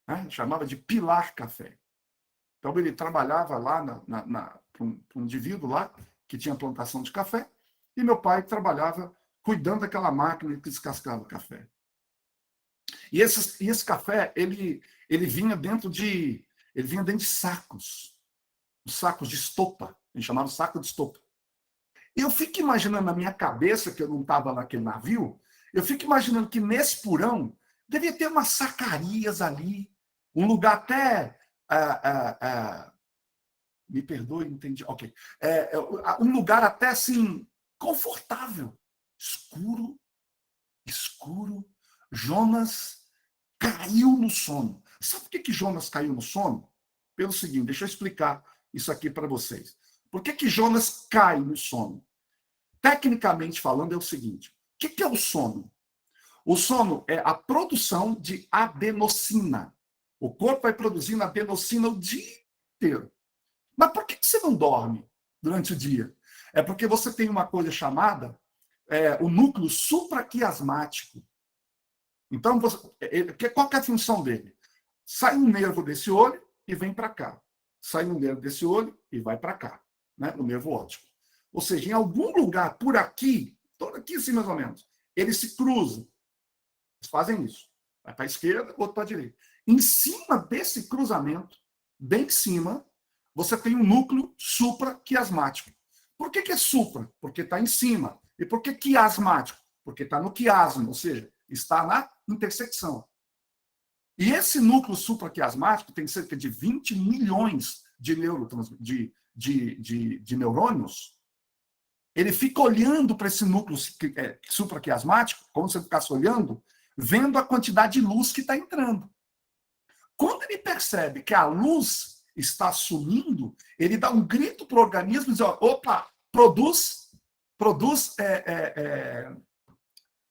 Speaker 1: Né? Chamava de pilar café. Então, ele trabalhava lá para um indivíduo lá, que tinha plantação de café, e meu pai trabalhava cuidando daquela máquina que descascava o café. E esse café, ele vinha dentro de sacos de estopa. A gente chamava saco de estopa. E eu fico imaginando na minha cabeça, que eu não estava naquele navio, eu fico imaginando que nesse porão devia ter umas sacarias ali, um lugar até... me perdoe, entendi. Ok. Um lugar até assim, confortável. Escuro. Jonas caiu no sono. Sabe por que Jonas caiu no sono? Pelo seguinte, deixa eu explicar isso aqui para vocês. Por que Jonas cai no sono? Tecnicamente falando, é o seguinte. O que é o sono? O sono é a produção de adenosina. O corpo vai produzindo adenosina o dia inteiro. Mas por que você não dorme durante o dia? É porque você tem uma coisa chamada o núcleo supraquiasmático. Então, qual que é a função dele? Sai um nervo desse olho e vem para cá. Sai um nervo desse olho e vai para cá, né? O nervo óptico. Ou seja, em algum lugar por aqui, todo aqui assim mais ou menos, eles se cruzam. Eles fazem isso. Vai para a esquerda, outro para a direita. Em cima desse cruzamento, bem em cima, você tem um núcleo supraquiasmático. Por que é supra? Porque está em cima. E por que quiasmático? Porque está no quiasma, ou seja, está na intersecção. E esse núcleo supraquiasmático tem cerca de 20 milhões de neurônios. Ele fica olhando para esse núcleo supraquiasmático, como se ele ficasse olhando, vendo a quantidade de luz que está entrando. Quando ele percebe que a luz está sumindo, ele dá um grito para o organismo e diz, opa, produz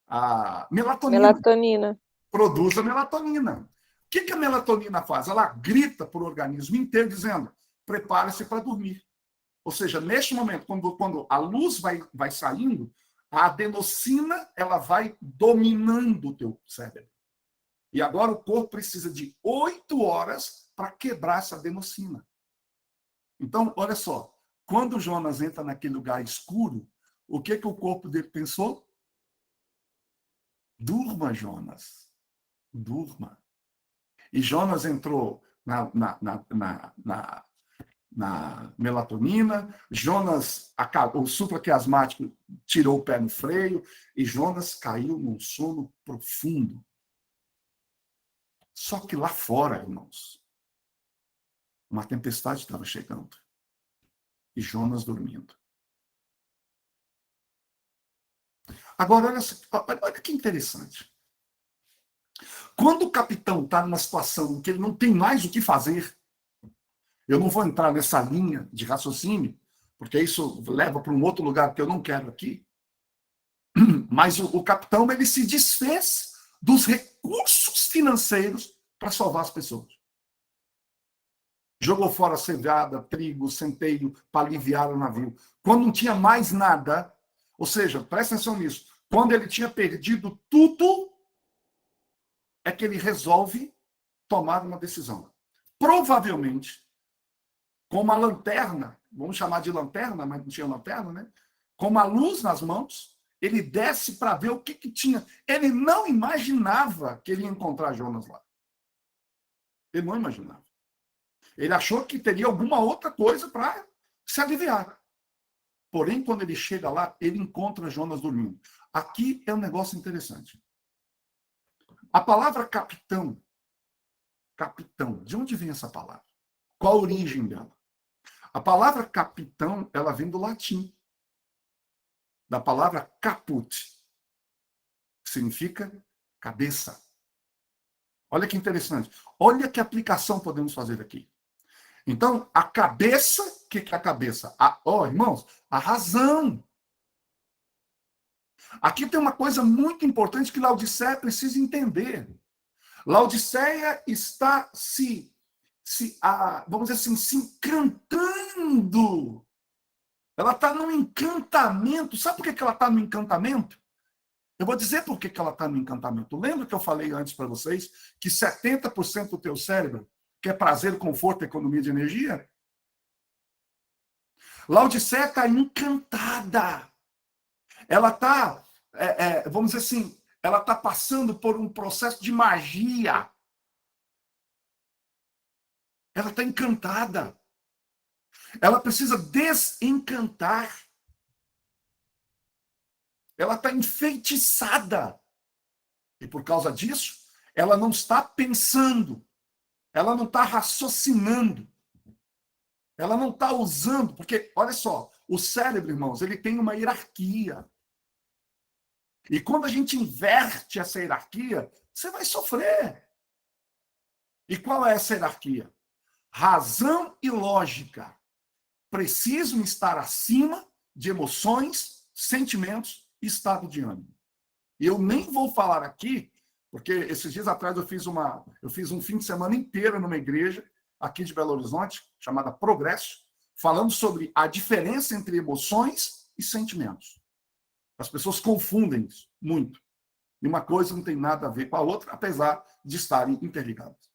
Speaker 1: a melatonina. Produz a melatonina. O que a melatonina faz? Ela grita para o organismo inteiro dizendo, prepare-se para dormir. Ou seja, neste momento, quando a luz vai saindo, a adenosina ela vai dominando o teu cérebro. E agora o corpo precisa de 8 horas para quebrar essa adenosina. Então, olha só, quando o Jonas entra naquele lugar escuro, o que o corpo dele pensou? Durma, Jonas. Durma. E Jonas entrou na melatonina, Jonas, o supraquiasmático tirou o pé no freio, e Jonas caiu num sono profundo. Só que lá fora, irmãos, uma tempestade estava chegando. E Jonas dormindo. Agora, olha que interessante. Quando o capitão está numa situação em que ele não tem mais o que fazer, eu não vou entrar nessa linha de raciocínio, porque isso leva para um outro lugar que eu não quero aqui, mas o capitão ele se desfez dos recursos financeiros para salvar as pessoas. Jogou fora cevada, trigo, centeio, para aliviar o navio. Quando não tinha mais nada, ou seja, presta atenção nisso, quando ele tinha perdido tudo, é que ele resolve tomar uma decisão. Provavelmente, com uma lanterna, vamos chamar de lanterna, mas não tinha lanterna, né? Com uma luz nas mãos, ele desce para ver o que tinha. Ele não imaginava que ele ia encontrar Jonas lá. Ele não imaginava. Ele achou que teria alguma outra coisa para se aliviar. Porém, quando ele chega lá, ele encontra Jonas dormindo. Aqui é um negócio interessante. A palavra capitão, de onde vem essa palavra? Qual a origem dela? A palavra capitão, ela vem do latim, da palavra caput, que significa cabeça. Olha que interessante. Olha que aplicação podemos fazer aqui. Então, a cabeça, o que é a cabeça? Irmãos, a razão. Aqui tem uma coisa muito importante que Laodiceia precisa entender. Laodiceia está vamos dizer assim, se encantando. Ela está num encantamento. Sabe por que ela está no encantamento? Eu vou dizer por que ela está no encantamento. Lembra que eu falei antes para vocês que 70% do teu cérebro quer prazer, conforto, economia de energia? Laodiceia está encantada. Ela está, vamos dizer assim, ela está passando por um processo de magia. Ela está encantada. Ela precisa desencantar. Ela está enfeitiçada. E por causa disso, ela não está pensando. Ela não está raciocinando. Ela não está usando. Porque, olha só, o cérebro, irmãos, ele tem uma hierarquia. E quando a gente inverte essa hierarquia, você vai sofrer. E qual é essa hierarquia? Razão e lógica precisam estar acima de emoções, sentimentos e estado de ânimo. E eu nem vou falar aqui, porque esses dias atrás eu fiz um fim de semana inteiro numa igreja aqui de Belo Horizonte, chamada Progresso, falando sobre a diferença entre emoções e sentimentos. As pessoas confundem isso muito. E uma coisa não tem nada a ver com a outra, apesar de estarem interligadas.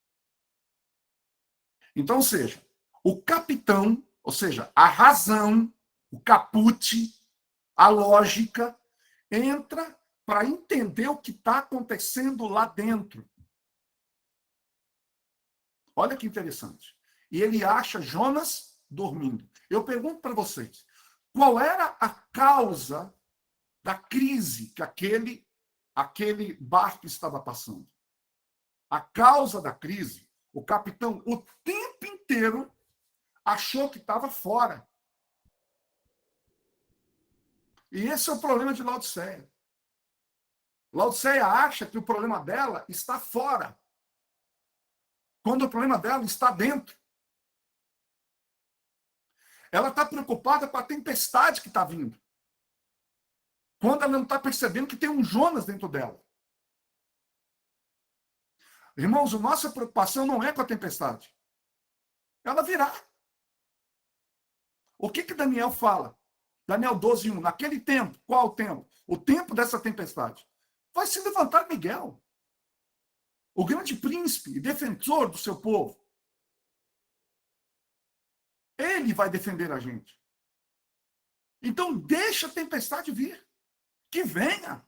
Speaker 1: Então, ou seja, o capitão, ou seja, a razão, o caput, a lógica, entra para entender o que está acontecendo lá dentro. Olha que interessante. E ele acha Jonas dormindo. Eu pergunto para vocês, qual era a causa da crise que aquele barco estava passando? A causa da crise, o capitão, o tempo inteiro, achou que estava fora. E esse é o problema de Laodiceia. Laodiceia acha que o problema dela está fora, quando o problema dela está dentro. Ela está preocupada com a tempestade que está vindo, quando ela não está percebendo que tem um Jonas dentro dela. Irmãos, a nossa preocupação não é com a tempestade. Ela virá. O que Daniel fala? Daniel 12:1. Naquele tempo, qual o tempo? O tempo dessa tempestade. Vai se levantar Miguel, o grande príncipe e defensor do seu povo. Ele vai defender a gente. Então, deixa a tempestade vir. Que venha.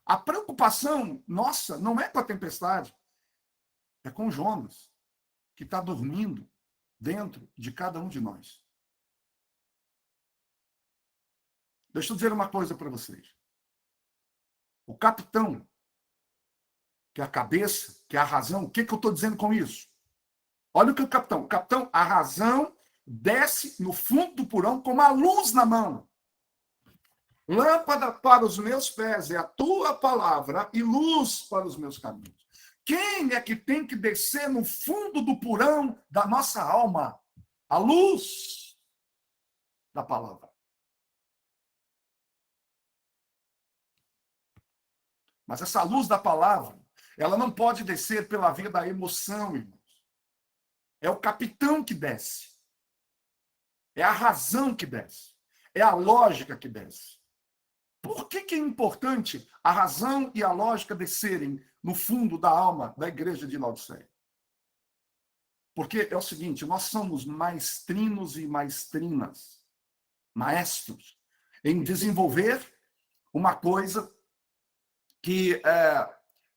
Speaker 1: A preocupação nossa não é com a tempestade, é com Jonas, que está dormindo dentro de cada um de nós. Deixa eu dizer uma coisa para vocês. O capitão, que é a cabeça, que é a razão, o que eu estou dizendo com isso? Olha o que o capitão, a razão desce no fundo do porão com uma luz na mão. Lâmpada para os meus pés é a tua palavra e luz para os meus caminhos. Quem é que tem que descer no fundo do porão da nossa alma? A luz da palavra. Mas essa luz da palavra, ela não pode descer pela via da emoção, irmãos. É o capitão que desce. É a razão que desce. É a lógica que desce. Por que é importante a razão e a lógica descerem no fundo da alma da igreja de Laodiceia? Porque é o seguinte, nós somos maestrinos e maestrinas, maestros, em desenvolver uma coisa que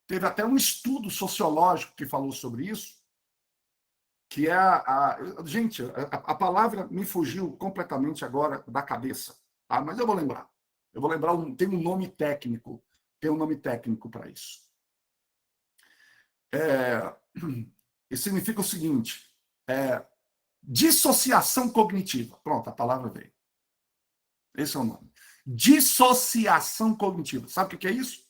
Speaker 1: teve até um estudo sociológico que falou sobre isso, que é gente, a palavra me fugiu completamente agora da cabeça, tá? Mas eu vou lembrar. Tem um nome técnico, para isso. E significa o seguinte, dissociação cognitiva. Pronto, a palavra veio. Esse é o nome. Dissociação cognitiva. Sabe o que é isso?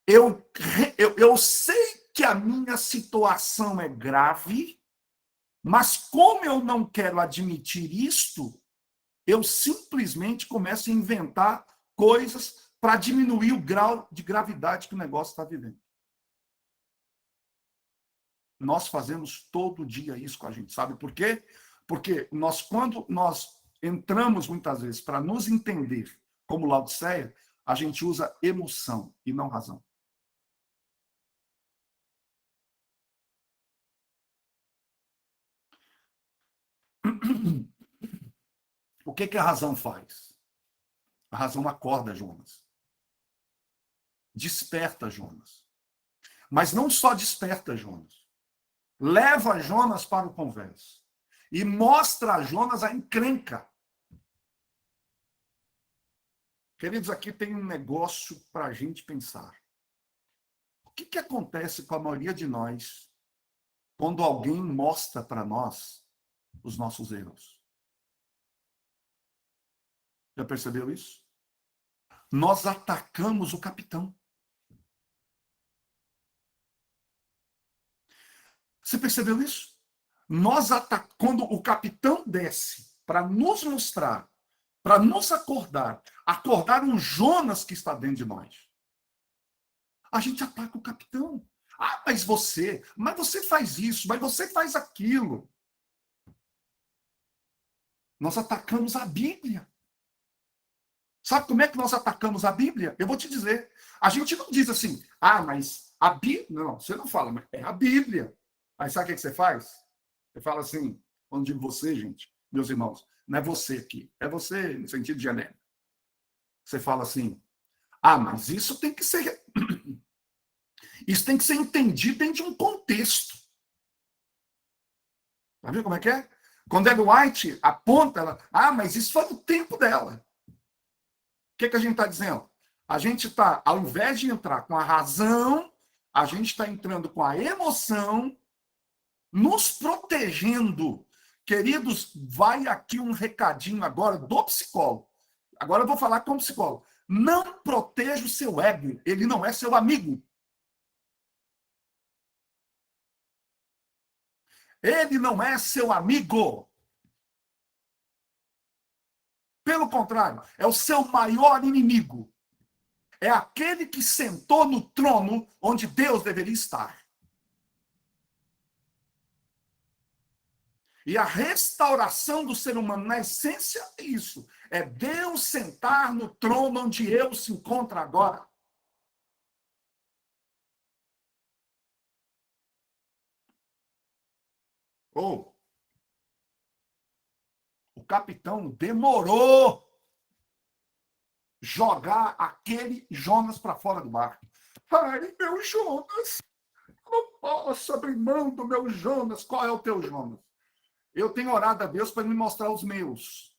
Speaker 1: Eu sei que a minha situação é grave, mas como eu não quero admitir isto, eu simplesmente começo a inventar coisas para diminuir o grau de gravidade que o negócio está vivendo. Nós fazemos todo dia isso com a gente, sabe por quê? Porque quando nós entramos muitas vezes para nos entender como Laodiceia, a gente usa emoção e não razão. O que a razão faz? A razão acorda Jonas. Desperta Jonas. Mas não só desperta Jonas. Leva Jonas para o convés. E mostra a Jonas a encrenca. Queridos, aqui tem um negócio para a gente pensar. O que acontece com a maioria de nós quando alguém mostra para nós os nossos erros? Já percebeu isso? Nós atacamos o capitão. Você percebeu isso? Quando o capitão desce para nos mostrar, para nos acordar um Jonas que está dentro de nós, a gente ataca o capitão. Mas você faz isso, mas você faz aquilo. Nós atacamos a Bíblia. Sabe como é que nós atacamos a Bíblia? Eu vou te dizer. A gente não diz assim, mas a Bíblia... Não, você não fala, mas é a Bíblia. Aí sabe o que você faz? Você fala assim, quando digo você, gente, meus irmãos, não é você aqui, é você no sentido genérico. Você fala assim, mas isso tem que ser... Isso tem que ser entendido dentro de um contexto. Tá vendo como é que é? Quando Ellen White aponta, ela, mas isso foi no tempo dela. O que a gente está dizendo? A gente está, ao invés de entrar com a razão, a gente está entrando com a emoção, nos protegendo. Queridos, vai aqui um recadinho agora do psicólogo. Agora eu vou falar como psicólogo. Não proteja o seu ego, ele não é seu amigo. Ele não é seu amigo. Pelo contrário, é o seu maior inimigo. É aquele que sentou no trono onde Deus deveria estar. E a restauração do ser humano, na essência, é isso. É Deus sentar no trono onde eu se encontro agora. O capitão demorou jogar aquele Jonas para fora do barco. Ai, meu Jonas, não posso abrir mão do meu Jonas. Qual é o teu Jonas? Eu tenho orado a Deus para me mostrar os meus.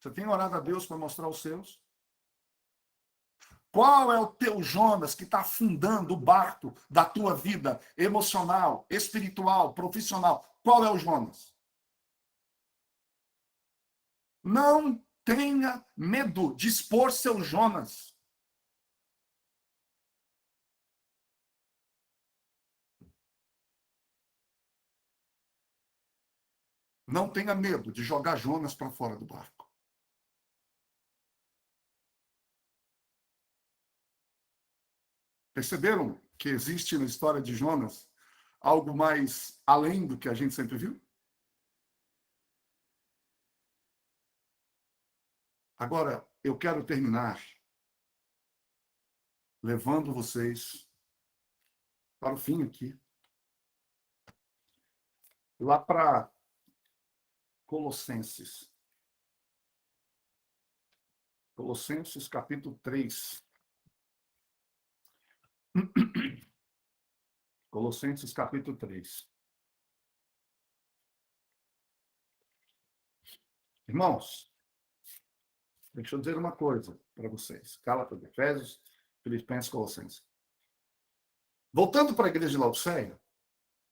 Speaker 1: Você tem orado a Deus para mostrar os seus? Qual é o teu Jonas que está afundando o barco da tua vida emocional, espiritual, profissional? Qual é o Jonas? Não tenha medo de expor seu Jonas. Não tenha medo de jogar Jonas para fora do barco. Perceberam que existe na história de Jonas algo mais além do que a gente sempre viu? Agora, eu quero terminar levando vocês para o fim aqui. Lá para Colossenses. Colossenses, capítulo 3. Colossenses, capítulo 3. Irmãos, deixa eu dizer uma coisa para vocês. Gálatas, Efésios, Filipenses, Colossenses. Voltando para a igreja de Laodiceia,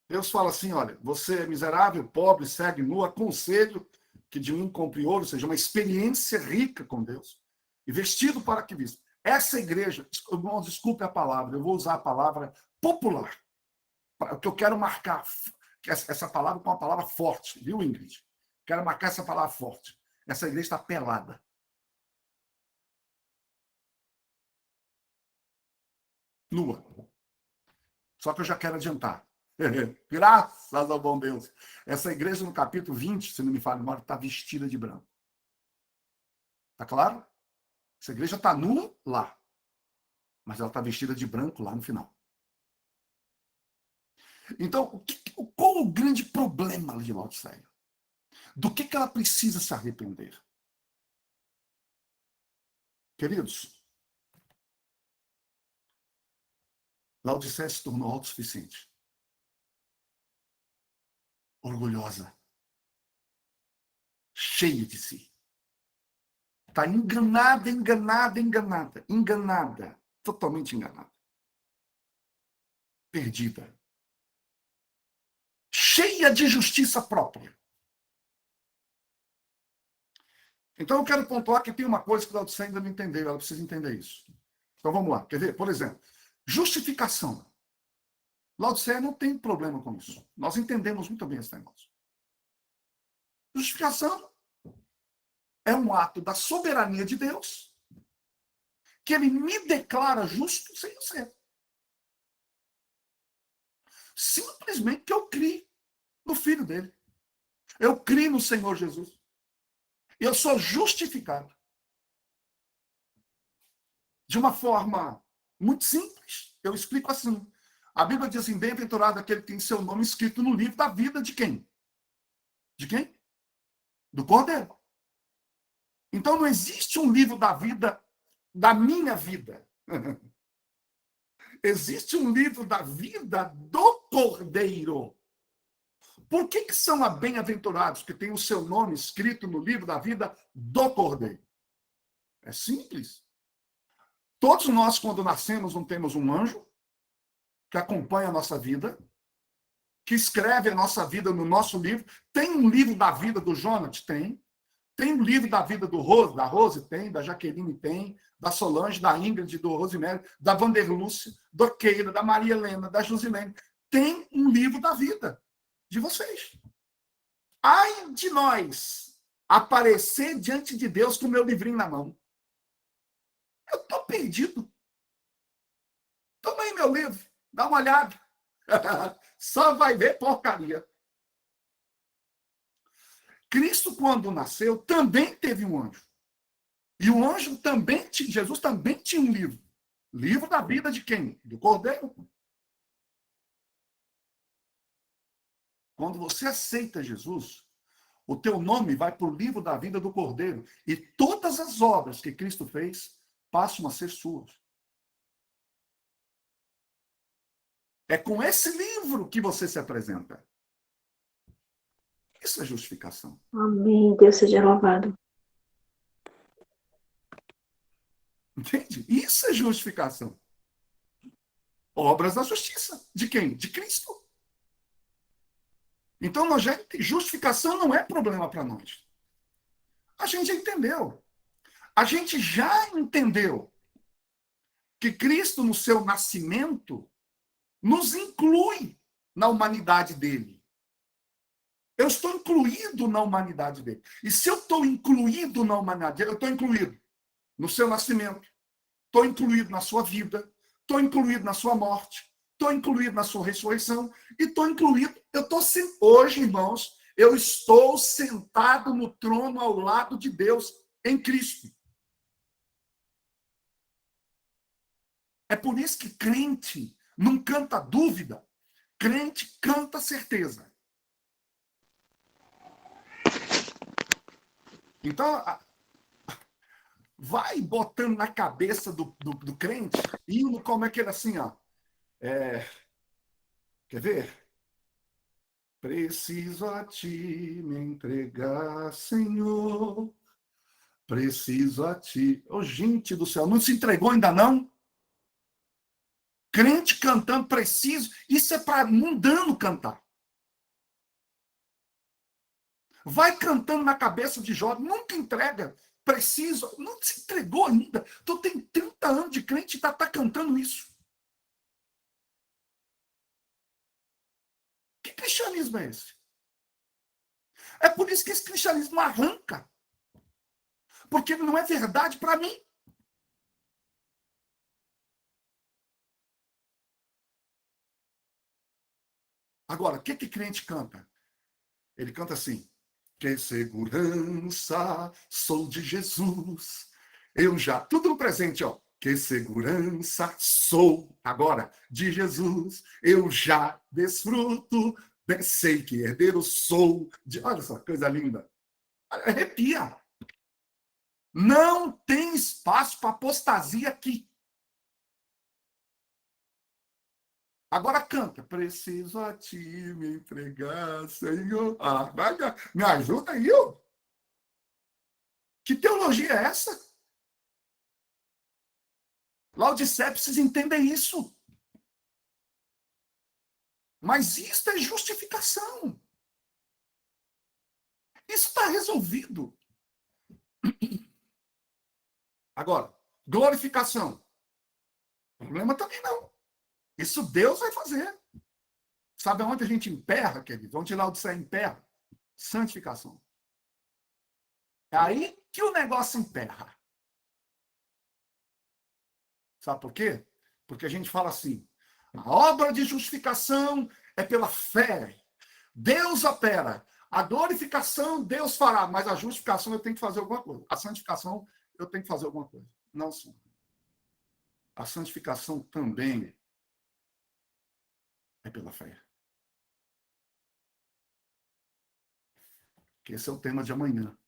Speaker 1: Deus fala assim, olha, você é miserável, pobre, cego e nu, aconselho que de mim compre ouro, ou seja, uma experiência rica com Deus, e vestido para que vista. Essa igreja, irmãos, desculpe a palavra, eu vou usar a palavra popular, porque eu quero marcar essa palavra com uma palavra forte, viu, Ingrid? Quero marcar essa palavra forte. Essa igreja está pelada. Nua. Só que eu já quero adiantar. Graças ao bom Deus. Essa igreja, no capítulo 20, se não me falha a memória, está vestida de branco. Está claro? Essa igreja está nua lá. Mas ela está vestida de branco lá no final. Então, qual o grande problema de Laodiceia? Do que ela precisa se arrepender? Queridos, Laodiceia se tornou autossuficiente. Orgulhosa. Cheia de si. Está enganada, enganada, enganada. Enganada. Totalmente enganada. Perdida. Cheia de justiça própria. Então eu quero pontuar que tem uma coisa que a Laodiceia ainda não entendeu. Ela precisa entender isso. Então vamos lá. Quer ver? Por exemplo, justificação. Laodiceia não tem problema com isso. Nós entendemos muito bem esse negócio. Justificação é um ato da soberania de Deus que ele me declara justo sem eu ser. Simplesmente que eu criei no Filho dele. Eu criei no Senhor Jesus. Eu sou justificado. De uma forma muito simples, eu explico assim. A Bíblia diz assim, bem-aventurado aquele que tem seu nome escrito no livro da vida de quem? De quem? Do Cordeiro. Então não existe um livro da vida, da minha vida. Existe um livro da vida do Cordeiro. Por que são bem-aventurados que têm o seu nome escrito no livro da vida do Cordeiro? É simples. Todos nós, quando nascemos, não temos um anjo que acompanha a nossa vida, que escreve a nossa vida no nosso livro. Tem um livro da vida do Jonas? Tem. Tem um livro da vida da Rose? Tem. Da Jaqueline? Tem. Da Solange, da Ingrid, do Rosemary, da Vanderlúcia, da Keila, da Maria Helena, da Josilene. Tem um livro da vida de vocês. Ai de nós aparecer diante de Deus com o meu livrinho na mão. Eu estou perdido. Toma aí meu livro, dá uma olhada. Só vai ver porcaria. Cristo, quando nasceu, também teve um anjo. E o anjo também, Jesus também tinha um livro. Livro da vida de quem? Do Cordeiro. Quando você aceita Jesus, o teu nome vai para o livro da vida do Cordeiro. E todas as obras que Cristo fez passam a ser suas. É com esse livro que você se apresenta. Isso é justificação.
Speaker 2: Amém. Deus seja louvado.
Speaker 1: Entende? Isso é justificação. Obras da justiça. De quem? De Cristo. Então, justificação não é problema para nós. A gente já entendeu. A gente já entendeu que Cristo, no seu nascimento, nos inclui na humanidade dele. Eu estou incluído na humanidade dele. E se eu estou incluído na humanidade dele, eu estou incluído no seu nascimento, estou incluído na sua vida, estou incluído na sua morte, estou incluído na sua ressurreição, e estou incluído, hoje, irmãos, eu estou sentado no trono ao lado de Deus em Cristo. É por isso que crente não canta dúvida, crente canta certeza. Então, vai botando na cabeça do crente, indo como é que ele assim, ó. Quer ver? Preciso a ti me entregar, Senhor. Preciso a ti. Ô, gente do céu, não se entregou ainda não? Crente cantando preciso, isso é para mundano cantar. Vai cantando na cabeça de Jó, nunca entrega. Preciso, não se entregou ainda. Tu tem 30 anos de crente e tá cantando isso. Que cristianismo é esse? É por isso que esse cristianismo arranca. Porque ele não é verdade para mim. Agora, o que crente canta? Ele canta assim: que segurança sou de Jesus. Eu já, tudo no presente, ó. Que segurança sou agora de Jesus. Eu já desfruto, sei que herdeiro sou de. Olha só, coisa linda. Arrepia. Não tem espaço para apostasia aqui. Agora canta. Preciso a ti me entregar, Senhor. Me ajuda aí, ó. Que teologia é essa? Laodiceia precisa entender isso. Mas isso é justificação. Isso está resolvido. Agora, glorificação. Problema também não. Isso Deus vai fazer. Sabe onde a gente emperra, querido? Onde Laodiceia emperra? Santificação. É aí que o negócio emperra. Sabe por quê? Porque a gente fala assim, a obra de justificação é pela fé. Deus opera. A glorificação Deus fará, mas a justificação eu tenho que fazer alguma coisa. A santificação eu tenho que fazer alguma coisa. Não, senhor. A santificação também é pela fé. Que esse é o tema de amanhã.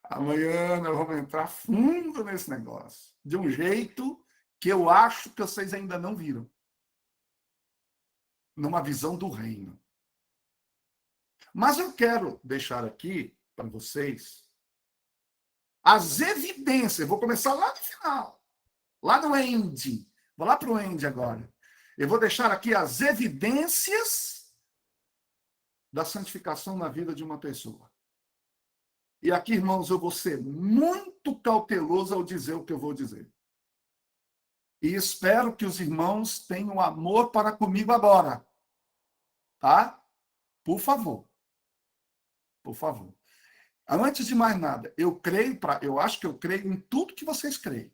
Speaker 1: Amanhã nós vamos entrar fundo nesse negócio. De um jeito que eu acho que vocês ainda não viram. Numa visão do reino. Mas eu quero deixar aqui para vocês as evidências. Vou começar lá no final. Lá no end. Vou lá para o end agora. Eu vou deixar aqui as evidências da santificação na vida de uma pessoa. E aqui, irmãos, eu vou ser muito cauteloso ao dizer o que eu vou dizer. E espero que os irmãos tenham amor para comigo agora. Tá? Por favor. Por favor. Antes de mais nada, eu acho que eu creio em tudo que vocês creem.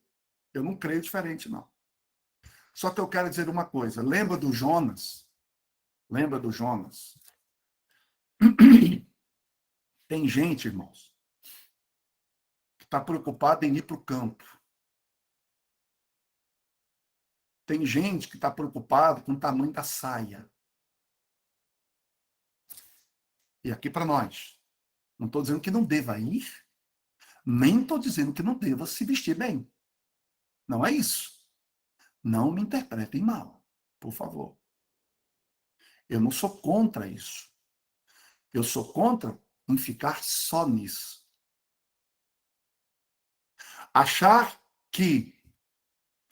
Speaker 1: Eu não creio diferente, não. Só que eu quero dizer uma coisa. Lembra do Jonas? Lembra do Jonas? Tem gente, irmãos, que está preocupada em ir para o campo. Tem gente que está preocupada com o tamanho da saia. E aqui para nós. Não estou dizendo que não deva ir, nem estou dizendo que não deva se vestir bem. Não é isso. Não me interpretem mal, por favor. Eu não sou contra isso. Eu sou contra em ficar só nisso. Achar que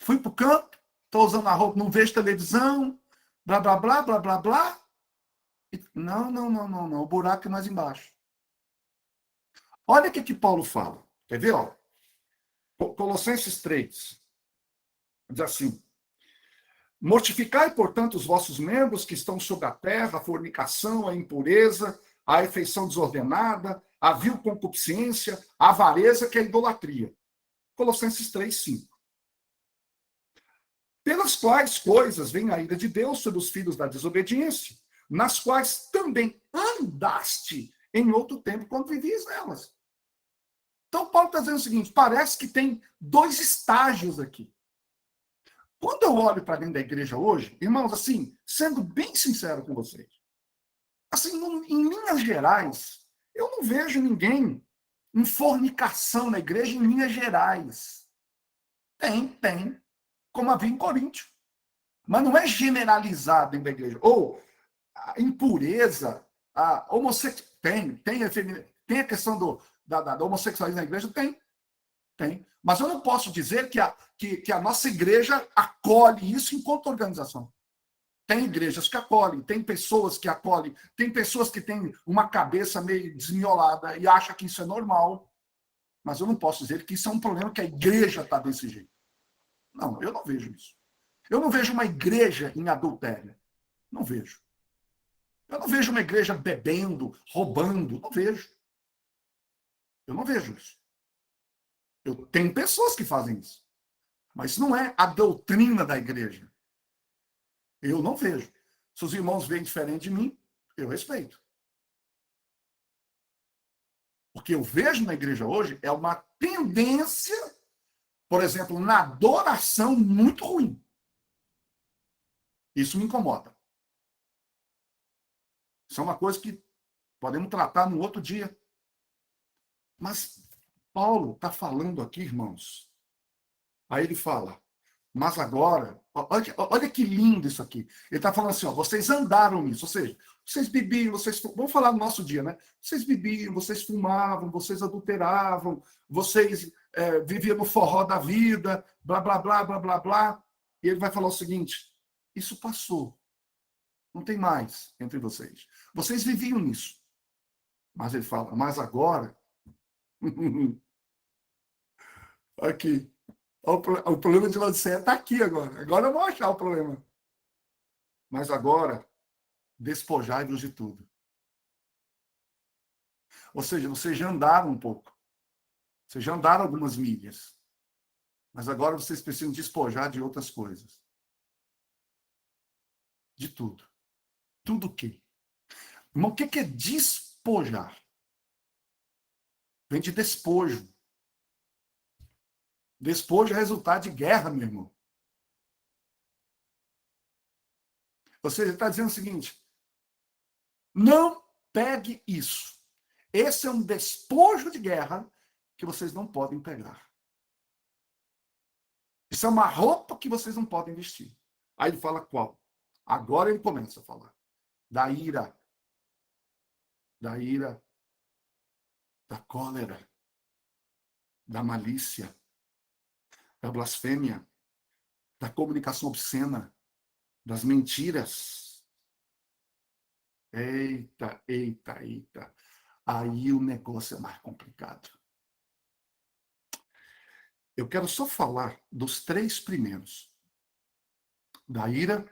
Speaker 1: fui para o campo, estou usando a roupa, não vejo televisão, blá, blá, blá, blá, blá, blá. Não, não, não, não, não. O buraco é mais embaixo. Olha o que Paulo fala. Quer ver? Ó? Colossenses 3. Diz assim: mortificai, portanto, os vossos membros que estão sobre a terra, a fornicação, a impureza, a afeição desordenada, a vil concupiscência, a avareza, que é a idolatria. Colossenses 3, 5. Pelas quais coisas vem a ira de Deus sobre os filhos da desobediência, nas quais também andaste em outro tempo quando vivias nelas. Então, Paulo está dizendo o seguinte: parece que tem dois estágios aqui. Quando eu olho para dentro da igreja hoje, irmãos, assim, sendo bem sincero com vocês, assim, em linhas gerais, eu não vejo ninguém em fornicação na igreja em linhas gerais. Tem, como havia em Coríntio. Mas não é generalizado dentro da igreja. Ou a impureza, a homossexualidade, tem a questão da homossexualidade na igreja? Tem. Mas eu não posso dizer que a nossa igreja acolhe isso enquanto organização. Tem igrejas que acolhem, tem pessoas que acolhem, tem pessoas que têm uma cabeça meio desmiolada e acham que isso é normal. Mas eu não posso dizer que isso é um problema que a igreja está desse jeito. Não, eu não vejo isso. Eu não vejo uma igreja em adultério. Não vejo. Eu não vejo uma igreja bebendo, roubando. Não vejo. Eu não vejo isso. Eu tenho pessoas que fazem isso. Mas isso não é a doutrina da igreja. Eu não vejo. Se os irmãos veem diferente de mim, eu respeito. O que eu vejo na igreja hoje é uma tendência, por exemplo, na adoração muito ruim. Isso me incomoda. Isso é uma coisa que podemos tratar no outro dia. Mas Paulo está falando aqui, irmãos. Aí ele fala, mas agora, olha que lindo isso aqui. Ele está falando assim, ó, vocês andaram nisso, ou seja, vocês bebiam, vamos falar no nosso dia, né? Vocês bebiam, vocês fumavam, vocês adulteravam, vocês viviam no forró da vida, blá, blá, blá, blá, blá, blá. E ele vai falar o seguinte, isso passou. Não tem mais entre vocês. Vocês viviam nisso. Mas ele fala, mas agora... aqui. O problema de Laodiceia está aqui agora. Agora eu vou achar o problema. Mas agora, despojai-vos de tudo. Ou seja, vocês já andaram um pouco. Vocês já andaram algumas milhas. Mas agora vocês precisam despojar de outras coisas. De tudo. Tudo o quê? Irmão, o que é despojar? Vem de despojo. Despojo é resultado de guerra, meu irmão. Ou seja, ele está dizendo o seguinte: não pegue isso. Esse é um despojo de guerra que vocês não podem pegar. Isso é uma roupa que vocês não podem vestir. Aí ele fala qual? Agora ele começa a falar da ira, da cólera, da malícia, da blasfêmia, da comunicação obscena, das mentiras. Eita, eita, eita. Aí o negócio é mais complicado. Eu quero só falar dos 3 primeiros: da ira,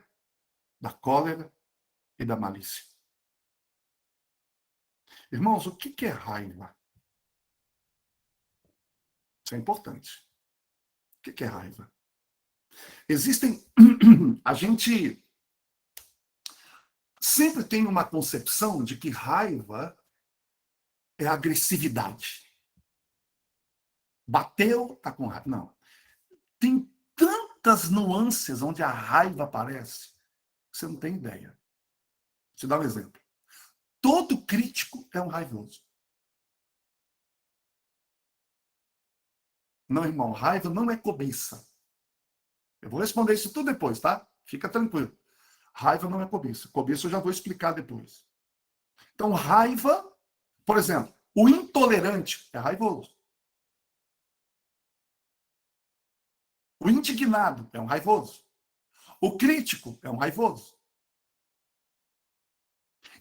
Speaker 1: da cólera e da malícia. Irmãos, o que é raiva? Isso é importante. O que é raiva? Existem. A gente sempre tem uma concepção de que raiva é agressividade. Bateu, tá com raiva. Não. Tem tantas nuances onde a raiva aparece, você não tem ideia. Vou te dar um exemplo. Todo crítico é um raivoso. Não, irmão, raiva não é cobiça. Eu vou responder isso tudo depois, tá? Fica tranquilo. Raiva não é cobiça. Cobiça eu já vou explicar depois. Então, raiva, por exemplo, o intolerante é raivoso. O indignado é um raivoso. O crítico é um raivoso.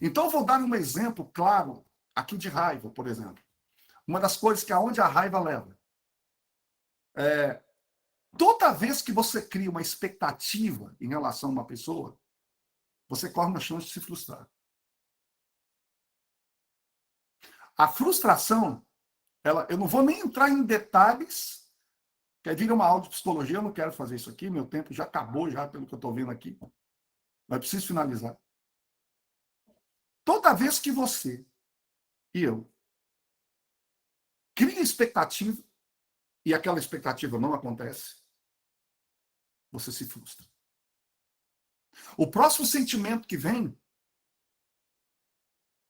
Speaker 1: Então, eu vou dar um exemplo claro aqui de raiva, por exemplo. Uma das coisas que aonde a raiva leva. Toda vez que você cria uma expectativa em relação a uma pessoa, você corre uma chance de se frustrar. A frustração, eu não vou nem entrar em detalhes, que vira uma aula de psicologia, eu não quero fazer isso aqui, meu tempo já acabou, já pelo que eu estou vendo aqui. Mas preciso finalizar. Toda vez que você e eu cria expectativa e aquela expectativa não acontece, você se frustra. O próximo sentimento que vem,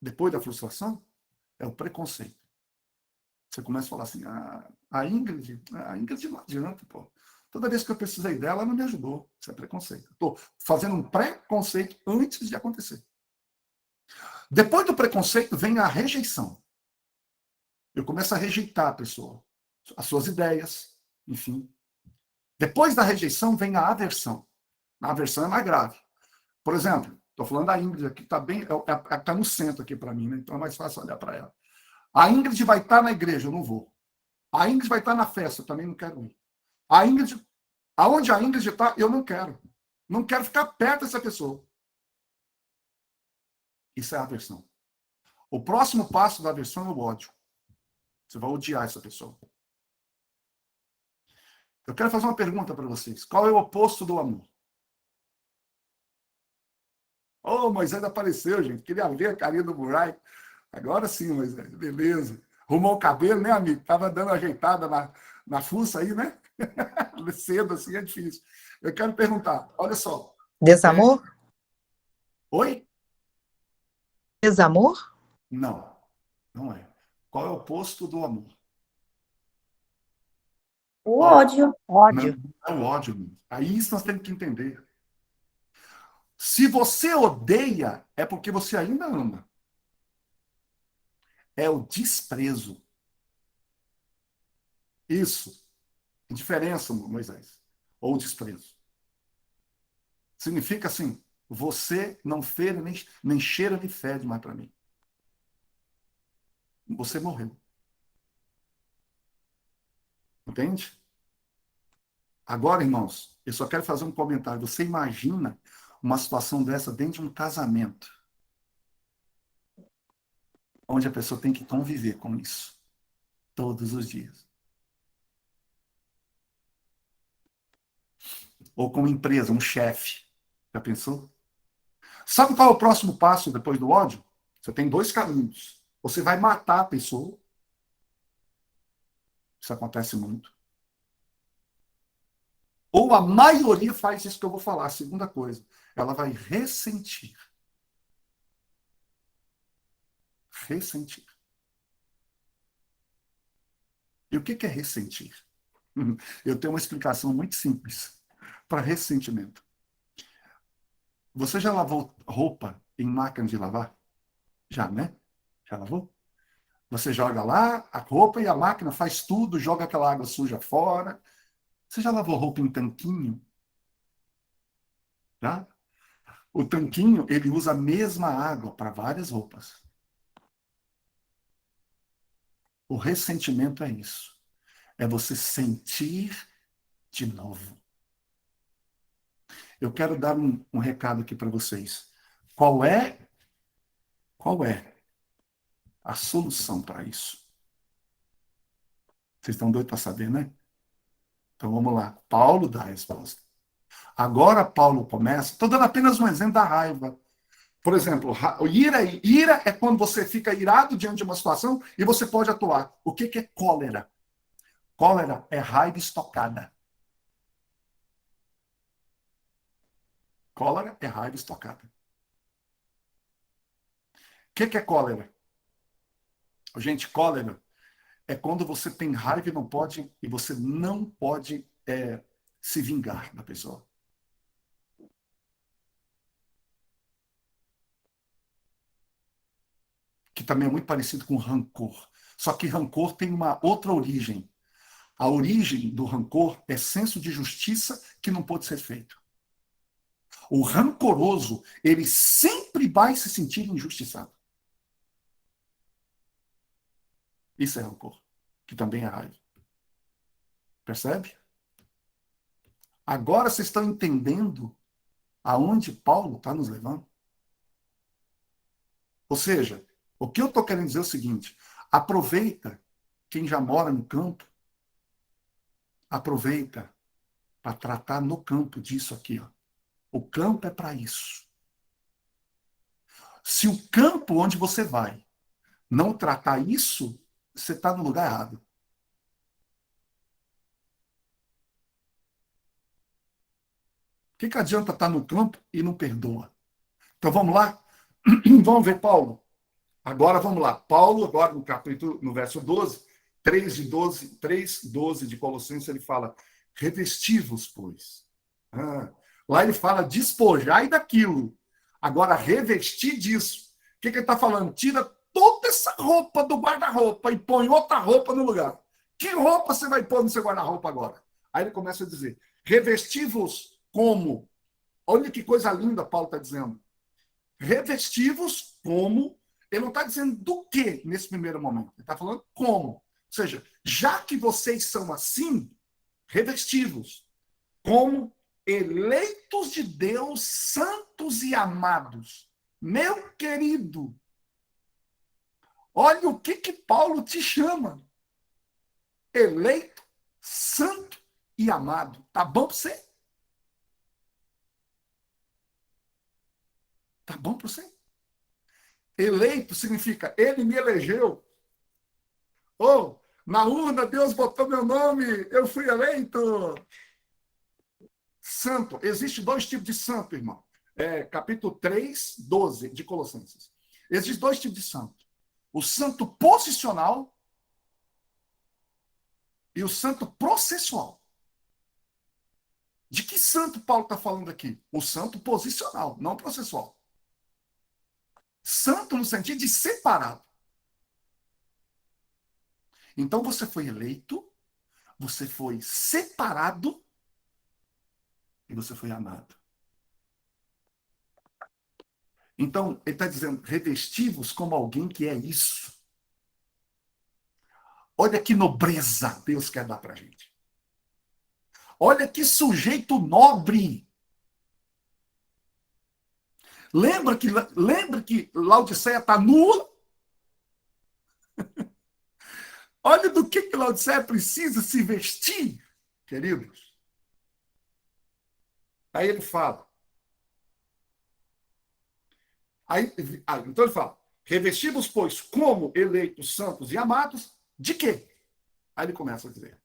Speaker 1: depois da frustração, é o preconceito. Você começa a falar assim, a Ingrid não adianta, pô. Toda vez que eu precisei dela, ela não me ajudou. Isso é preconceito. Estou fazendo um preconceito antes de acontecer. Depois do preconceito vem a rejeição. Eu começo a rejeitar a pessoa, as suas ideias, enfim. Depois da rejeição vem a aversão. A aversão é mais grave. Por exemplo, estou falando da Ingrid aqui, está no centro aqui para mim, né? Então é mais fácil olhar para ela. A Ingrid vai estar na igreja, eu não vou. A Ingrid vai estar na festa, eu também não quero ir. A Ingrid, aonde a Ingrid está, eu não quero. Não quero ficar perto dessa pessoa. Isso é aversão. O próximo passo da aversão é o ódio. Você vai odiar essa pessoa. Eu quero fazer uma pergunta para vocês. Qual é o oposto do amor? Oh, Moisés apareceu, gente. Queria ver a carinha do Murray. Agora sim, Moisés. Beleza. Arrumou o cabelo, né, amigo? Tava dando ajeitada na fuça aí, né? Cedo assim é difícil. Eu quero perguntar, olha só.
Speaker 5: Desamor?
Speaker 1: Oi?
Speaker 5: Desamor?
Speaker 1: Não, não é. Qual é o oposto do amor?
Speaker 2: O
Speaker 1: Ó,
Speaker 2: ódio.
Speaker 5: Ódio.
Speaker 1: Não é o ódio, amigo. Aí isso nós temos que entender. Se você odeia, é porque você ainda ama. É o desprezo. Isso. Que diferença, Moisés? Ou desprezo. Significa assim, você não fere, nem cheira, nem fede mais para mim. Você morreu. Entende? Agora, irmãos, eu só quero fazer um comentário. Você imagina uma situação dessa dentro de um casamento, onde a pessoa tem que conviver com isso todos os dias. Ou com uma empresa, um chefe. Já pensou? Sabe qual é o próximo passo depois do ódio? Você tem dois caminhos. Você vai matar a pessoa. Isso acontece muito. Ou a maioria faz isso que eu vou falar. A segunda coisa, ela vai ressentir. Ressentir. E o que é ressentir? Eu tenho uma explicação muito simples para ressentimento. Você já lavou roupa em máquina de lavar? Já, né? Já lavou? Você joga lá a roupa e a máquina faz tudo, joga aquela água suja fora. Você já lavou roupa em tanquinho? Já? O tanquinho, ele usa a mesma água para várias roupas. O ressentimento é isso. É você sentir de novo. Eu quero dar um recado aqui para vocês. Qual é a solução para isso? Vocês estão doidos para saber, né? Então vamos lá. Paulo dá a resposta. Agora Paulo começa. Estou dando apenas um exemplo da raiva. Por exemplo, ira é quando você fica irado diante de uma situação e você pode atuar. O que é cólera? Cólera é raiva estocada. Cólera é raiva estocada. O que é cólera? Gente, cólera é quando você tem raiva e você não pode se vingar da pessoa. Que também é muito parecido com rancor. Só que rancor tem uma outra origem. A origem do rancor é senso de justiça que não pode ser feito. O rancoroso, ele sempre vai se sentir injustiçado. Isso é rancor, que também é raiva. Percebe? Agora vocês estão entendendo aonde Paulo está nos levando? Ou seja, o que eu estou querendo dizer é o seguinte: aproveita quem já mora no campo, aproveita para tratar no campo disso aqui. Ó. O campo é para isso. Se o campo onde você vai não tratar isso, você está no lugar errado. O que adianta estar no campo e não perdoa? Então vamos lá? Vamos ver Paulo. Agora vamos lá. Paulo, agora no verso 12, 3:12 de Colossenses, ele fala: revesti-vos, pois. Lá ele fala despojai daquilo. Agora, revestir disso. O que ele está falando? Tira toda essa roupa do guarda-roupa e põe outra roupa no lugar. Que roupa você vai pôr no seu guarda-roupa agora? Aí ele começa a dizer: revesti-vos como? Olha que coisa linda Paulo está dizendo. Revesti-vos como. Ele não está dizendo do que nesse primeiro momento. Ele está falando como. Ou seja, já que vocês são assim, revesti-vos como eleitos de Deus, santos e amados. Meu querido, olha o que Paulo te chama. Eleito, santo e amado. Tá bom para você? Tá bom para você? Eleito significa ele me elegeu. Ou, na urna Deus botou meu nome, eu fui eleito. Santo. Existe dois tipos de santo, irmão. Capítulo 3:12 de Colossenses. Existem dois tipos de santo. O santo posicional e o santo processual. De que santo Paulo está falando aqui? O santo posicional, não processual. Santo no sentido de separado. Então você foi eleito, você foi separado e você foi amado. Então, ele está dizendo, revesti-vos como alguém que é isso. Olha que nobreza Deus quer dar para a gente. Olha que sujeito nobre. Lembra que Laodiceia está nua? Olha do que Laodiceia precisa se vestir, queridos. Aí ele fala. Então ele fala, Revestimos, pois, como eleitos, santos e amados, de quê? Aí ele começa a dizer,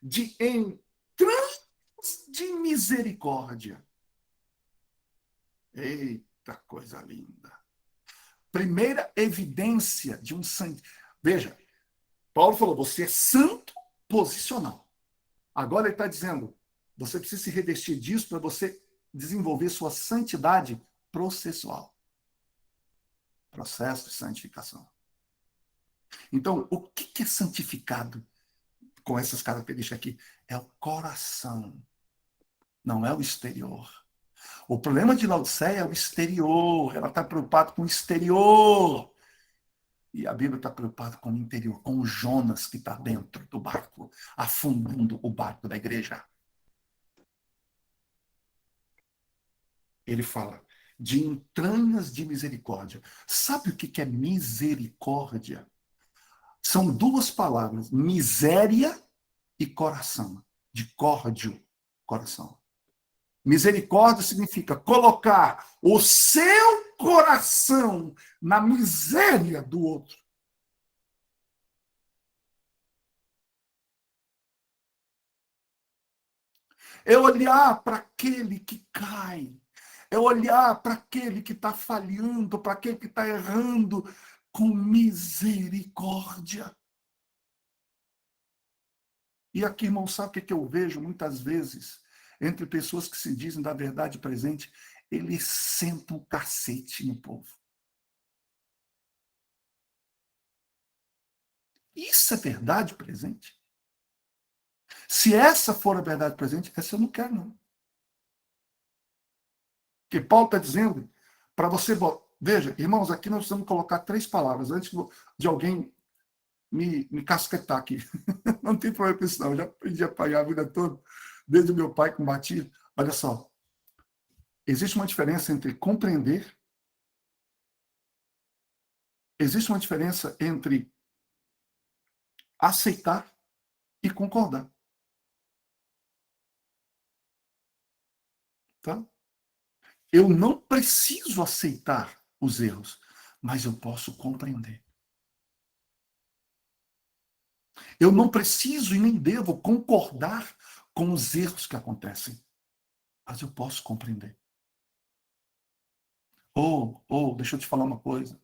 Speaker 1: de entranhas de misericórdia. Eita, coisa linda. Primeira evidência de um santo. Veja, Paulo falou, você é santo posicional. Agora ele está dizendo, você precisa se revestir disso para você desenvolver sua santidade processual. Processo de santificação. Então, o que é santificado com essas características aqui? É o coração, não é o exterior. O problema de Laodiceia é o exterior. Ela está preocupada com o exterior. E a Bíblia está preocupada com o interior, com o Jonas que está dentro do barco, afundando o barco da igreja. Ele fala de entranhas de misericórdia. Sabe o que é misericórdia? São duas palavras, miséria e coração. De córdio, coração. Misericórdia significa colocar o seu coração na miséria do outro. É olhar para aquele que cai. É olhar para aquele que está falhando, para aquele que está errando, com misericórdia. E aqui, irmão, sabe o que eu vejo muitas vezes entre pessoas que se dizem da verdade presente? Eles sentam o cacete no povo. Isso é verdade presente? Se essa for a verdade presente, essa eu não quero, não. Porque Paulo está dizendo para você... Veja, irmãos, aqui nós precisamos colocar 3 palavras antes de alguém me casquetar aqui. Não tem problema com isso, não. Eu já aprendi a apanhar a vida toda, desde o meu pai que me batia. Olha só. Existe uma diferença entre compreender, existe uma diferença entre aceitar e concordar. Tá? Eu não preciso aceitar os erros, mas eu posso compreender. Eu não preciso e nem devo concordar com os erros que acontecem, mas eu posso compreender. Deixa eu te falar uma coisa.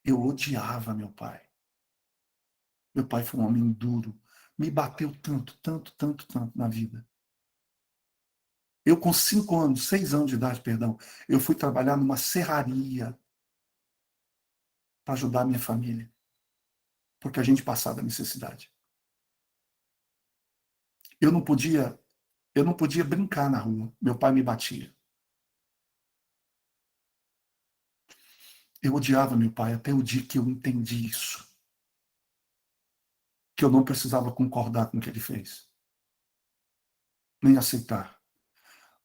Speaker 1: Eu odiava meu pai. Meu pai foi um homem duro. Me bateu tanto, tanto, tanto, tanto na vida. Eu, com 5 anos, 6 anos de idade, perdão, eu fui trabalhar numa serraria para ajudar a minha família. Porque a gente passava necessidade. Eu não podia brincar na rua. Meu pai me batia. Eu odiava meu pai até o dia que eu entendi isso. Que eu não precisava concordar com o que ele fez. Nem aceitar.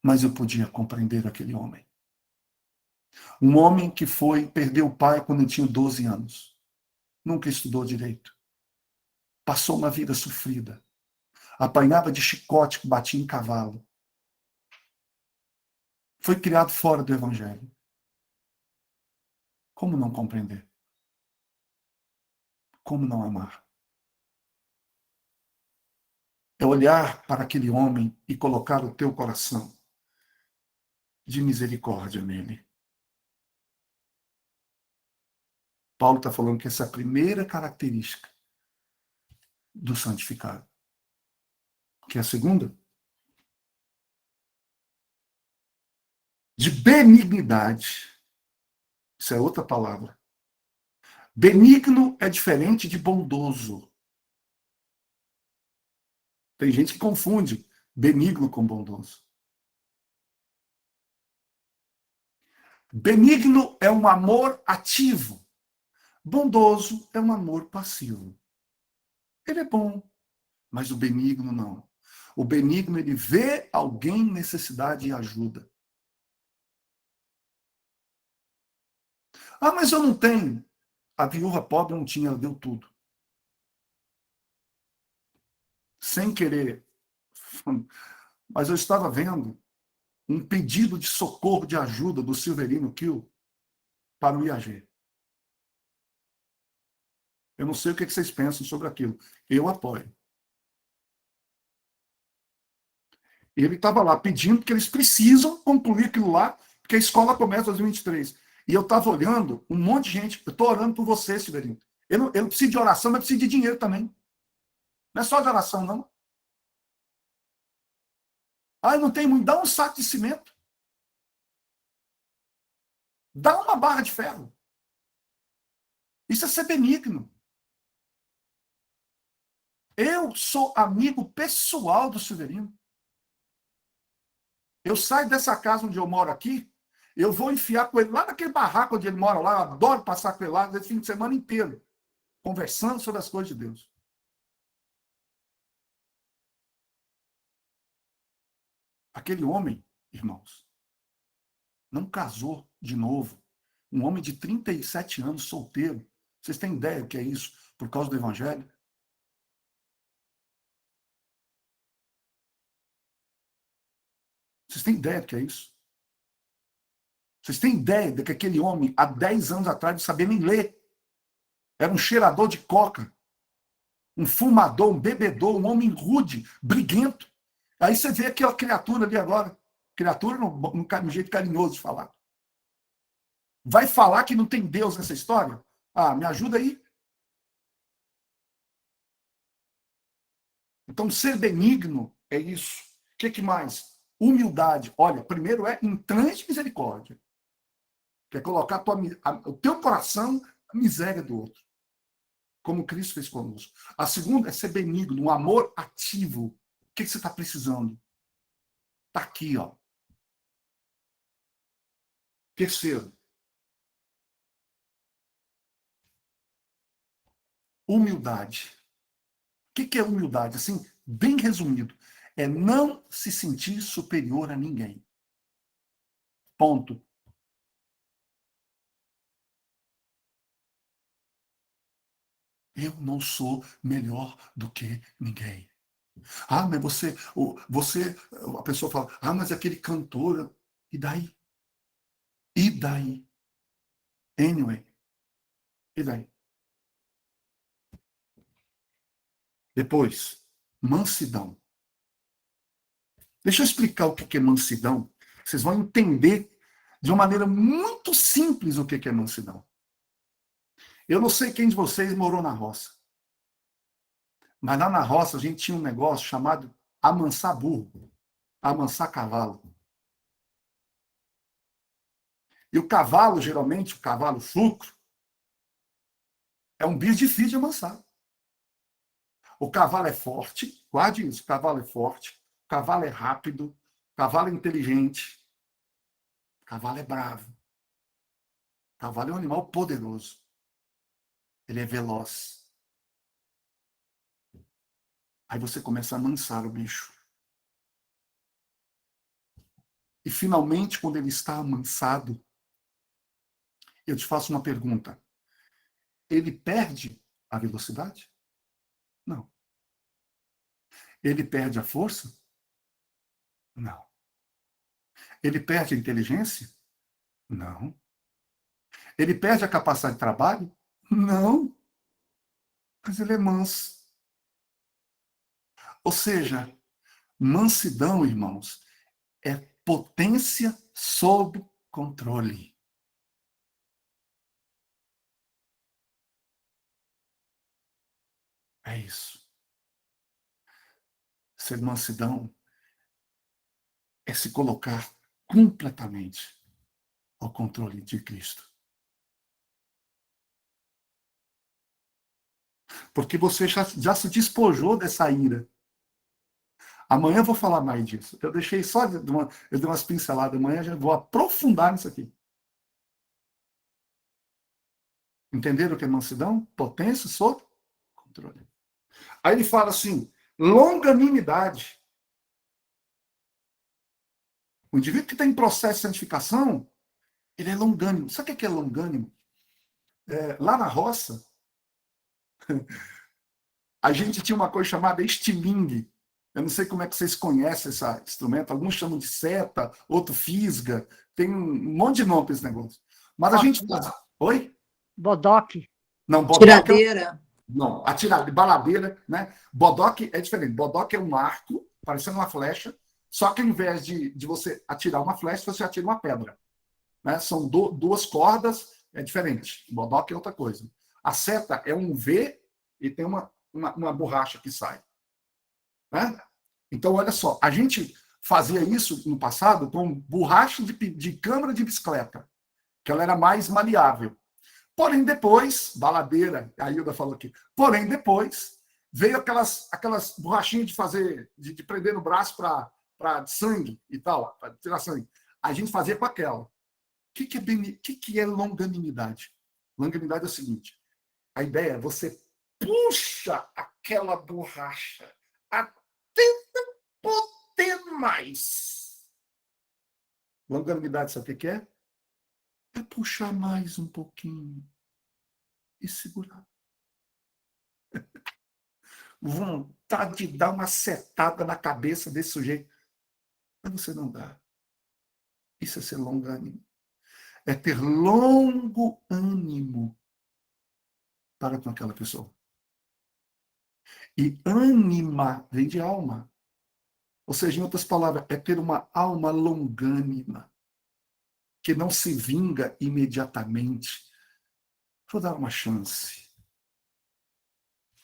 Speaker 1: Mas eu podia compreender aquele homem. Um homem que perdeu o pai quando tinha 12 anos. Nunca estudou direito. Passou uma vida sofrida. Apanhava de chicote que batia em cavalo. Foi criado fora do evangelho. Como não compreender? Como não amar? É olhar para aquele homem e colocar o teu coração de misericórdia nele. Paulo está falando que essa é a primeira característica do santificado. Que é a segunda? De benignidade. Isso é outra palavra. Benigno é diferente de bondoso. Tem gente que confunde benigno com bondoso. Benigno é um amor ativo. Bondoso é um amor passivo. Ele é bom, mas o benigno não. O benigno, ele vê alguém em necessidade e ajuda. Ah, mas eu não tenho. A viúva pobre não tinha, ela deu tudo. Sem querer. Mas eu estava vendo um pedido de socorro, de ajuda do Silverino Kill para o IAG. Eu não sei o que vocês pensam sobre aquilo. Eu apoio. Ele estava lá pedindo que eles precisam concluir aquilo lá, porque a escola começa em 2023. E eu estava olhando um monte de gente. Eu estou orando por você, Severino. Eu não preciso de oração, mas preciso de dinheiro também. Não é só de oração, não. Ah, eu não tenho muito. Dá um saco de cimento. Dá uma barra de ferro. Isso é ser benigno. Eu sou amigo pessoal do Severino. Eu saio dessa casa onde eu moro aqui, eu vou enfiar com ele lá naquele barraco onde ele mora lá, eu adoro passar com ele lá, esse fim de semana inteiro, conversando sobre as coisas de Deus. Aquele homem, irmãos, não casou de novo. Um homem de 37 anos, solteiro. Vocês têm ideia do que é isso por causa do Evangelho? Vocês têm ideia do que é isso? Vocês têm ideia de que aquele homem, há 10 anos atrás, não sabia nem ler. Era um cheirador de coca, um fumador, um bebedor, um homem rude, briguento. Aí você vê aquela criatura ali agora. Criatura no jeito carinhoso de falar. Vai falar que não tem Deus nessa história? Ah, me ajuda aí. Então, ser benigno é isso. O que mais? Humildade. Olha, primeiro é entrante misericórdia. Que é colocar o teu coração na miséria do outro. Como Cristo fez conosco. A segunda é ser benigno, um amor ativo. O que você está precisando? Está aqui, ó. Terceiro, humildade. O que é humildade? Assim, bem resumido, é não se sentir superior a ninguém. Ponto. Eu não sou melhor do que ninguém. Ah, mas a pessoa fala, ah, mas aquele cantor, e daí? E daí? Anyway, e daí? Depois, mansidão. Deixa eu explicar o que é mansidão. Vocês vão entender de uma maneira muito simples o que é mansidão. Eu não sei quem de vocês morou na roça. Mas lá na roça a gente tinha um negócio chamado amansar burro, amansar cavalo. E o cavalo, geralmente, o cavalo chucro, é um bicho difícil de amansar. O cavalo é forte, guarde isso, o cavalo é forte, o cavalo é rápido, o cavalo é inteligente, o cavalo é bravo. O cavalo é um animal poderoso. Ele é veloz. Aí você começa a amansar o bicho. E finalmente, quando ele está amansado, eu te faço uma pergunta. Ele perde a velocidade? Não. Ele perde a força? Não. Ele perde a inteligência? Não. Ele perde a capacidade de trabalho? Não. Mas ele é manso. Ou seja, mansidão, irmãos, é potência sob controle. É isso. Ser mansidão é se colocar completamente ao controle de Cristo. Porque você já se despojou dessa ira. Amanhã eu vou falar mais disso. Eu deixei só, eu dei umas pinceladas. Amanhã já vou aprofundar nisso aqui. Entenderam o que é mansidão? Potência sob controle. Aí ele fala assim, longanimidade. O indivíduo que está em processo de santificação, ele é longânimo. Sabe o que é longânimo? Lá na roça, a gente tinha uma coisa chamada estilingue. Eu não sei como é que vocês conhecem esse instrumento. Alguns chamam de seta, outro fisga. Tem um monte de nome para esse negócio. Mas a gente... Oi?
Speaker 3: Bodoque.
Speaker 1: Não, bodoque...
Speaker 4: Tiradeira.
Speaker 1: Não, atirar de baladeira, né? Bodoque é diferente. Bodoque é um arco, parecendo uma flecha, só que ao invés de você atirar uma flecha, você atira uma pedra. Né? São duas cordas, é diferente. Bodoque é outra coisa. A seta é um V e tem uma borracha que sai. Né? Então, olha só, a gente fazia isso no passado com borracha de câmara de bicicleta, que ela era mais maleável. Porém, depois, baladeira, a Hilda falou aqui, porém, depois, veio aquelas borrachinhas de fazer, de prender no braço para sangue e tal, para tirar sangue. A gente fazia com aquela. O que é longanimidade? Longanimidade é o seguinte, a ideia é você puxa aquela borracha até não poder mais. Longanimidade, sabe o que é? É puxar mais um pouquinho e segurar. Vontade de dar uma setada na cabeça desse sujeito. Mas você não dá. Isso é ser longânimo. É ter longo ânimo para com aquela pessoa. E ânima vem de alma. Ou seja, em outras palavras, é ter uma alma longânima, que não se vinga imediatamente. Vou dar uma chance.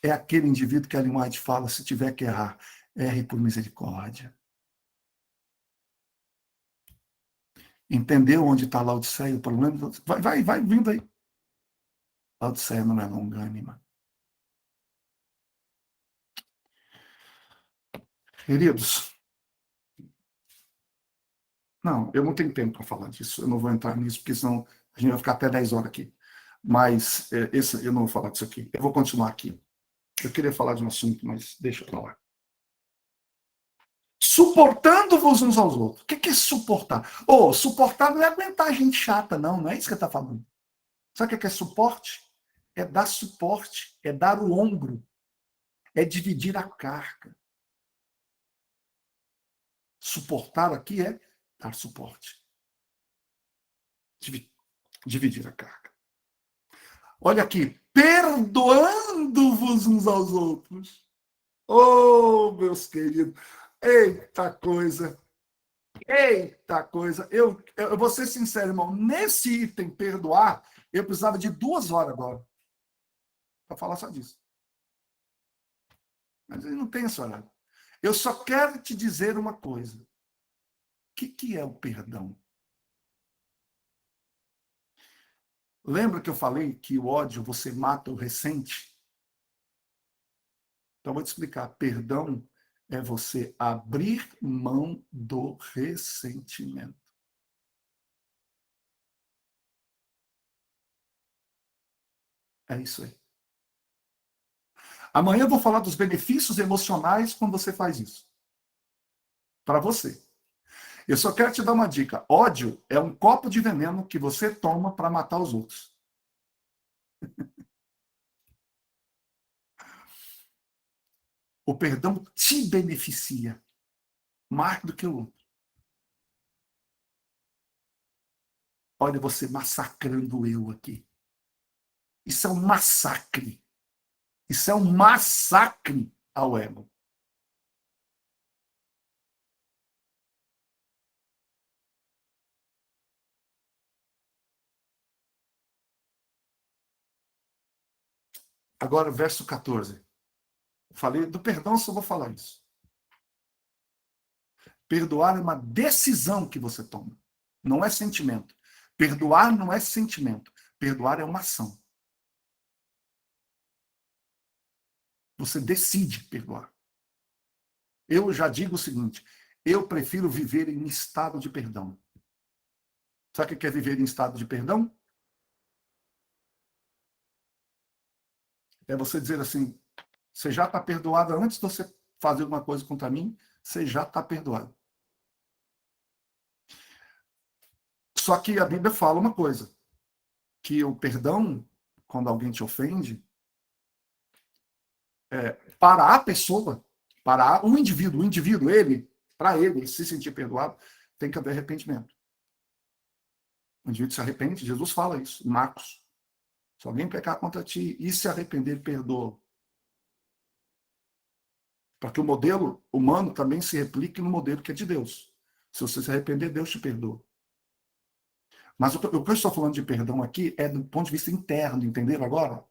Speaker 1: É aquele indivíduo que a Ellen White fala, se tiver que errar, erre por misericórdia. Entendeu onde está Laodiceia? O problema? Vai vindo aí. Laodiceia não é longânima. Queridos, não, eu não tenho tempo para falar disso. Eu não vou entrar nisso, porque senão a gente vai ficar até 10 horas aqui. Mas eu não vou falar disso aqui. Eu vou continuar aqui. Eu queria falar de um assunto, mas deixa para lá. Suportando-vos uns aos outros. O que é suportar? Suportar não é aguentar gente chata, não. Não é isso que ele está falando. Sabe o que é suporte? É dar suporte, é dar o ombro, é dividir a carga. Suportar aqui é dar suporte. Dividir a carga. Olha aqui, perdoando-vos uns aos outros. Oh, meus queridos, eita coisa. Eita coisa. Eu vou ser sincero, irmão, nesse item perdoar, eu precisava de 2 horas agora para falar só disso. Mas ele não tem esse horário. Eu só quero te dizer uma coisa. O que é o perdão? Lembra que eu falei que o ódio você mata o ressente? Então, eu vou te explicar. Perdão é você abrir mão do ressentimento. É isso aí. Amanhã eu vou falar dos benefícios emocionais quando você faz isso. Para você. Eu só quero te dar uma dica. Ódio é um copo de veneno que você toma para matar os outros. O perdão te beneficia mais do que o outro. Olha você massacrando eu aqui. Isso é um massacre. Isso é um massacre ao ego. Agora, verso 14. Falei do perdão, só vou falar isso. Perdoar é uma decisão que você toma. Não é sentimento. Perdoar não é sentimento. Perdoar é uma ação. Você decide perdoar. Eu já digo o seguinte, eu prefiro viver em estado de perdão. Sabe o que é viver em estado de perdão? É você dizer assim, você já está perdoado antes de você fazer alguma coisa contra mim, você já está perdoado. Só que a Bíblia fala uma coisa, que o perdão, quando alguém te ofende, para a pessoa, para o indivíduo, ele, para ele se sentir perdoado, tem que haver arrependimento. O indivíduo se arrepende, Jesus fala isso, em Marcos. Se alguém pecar contra ti e se arrepender, perdoa. Para que o modelo humano também se replique no modelo que é de Deus. Se você se arrepender, Deus te perdoa. Mas o que eu estou falando de perdão aqui é do ponto de vista interno, entenderam agora?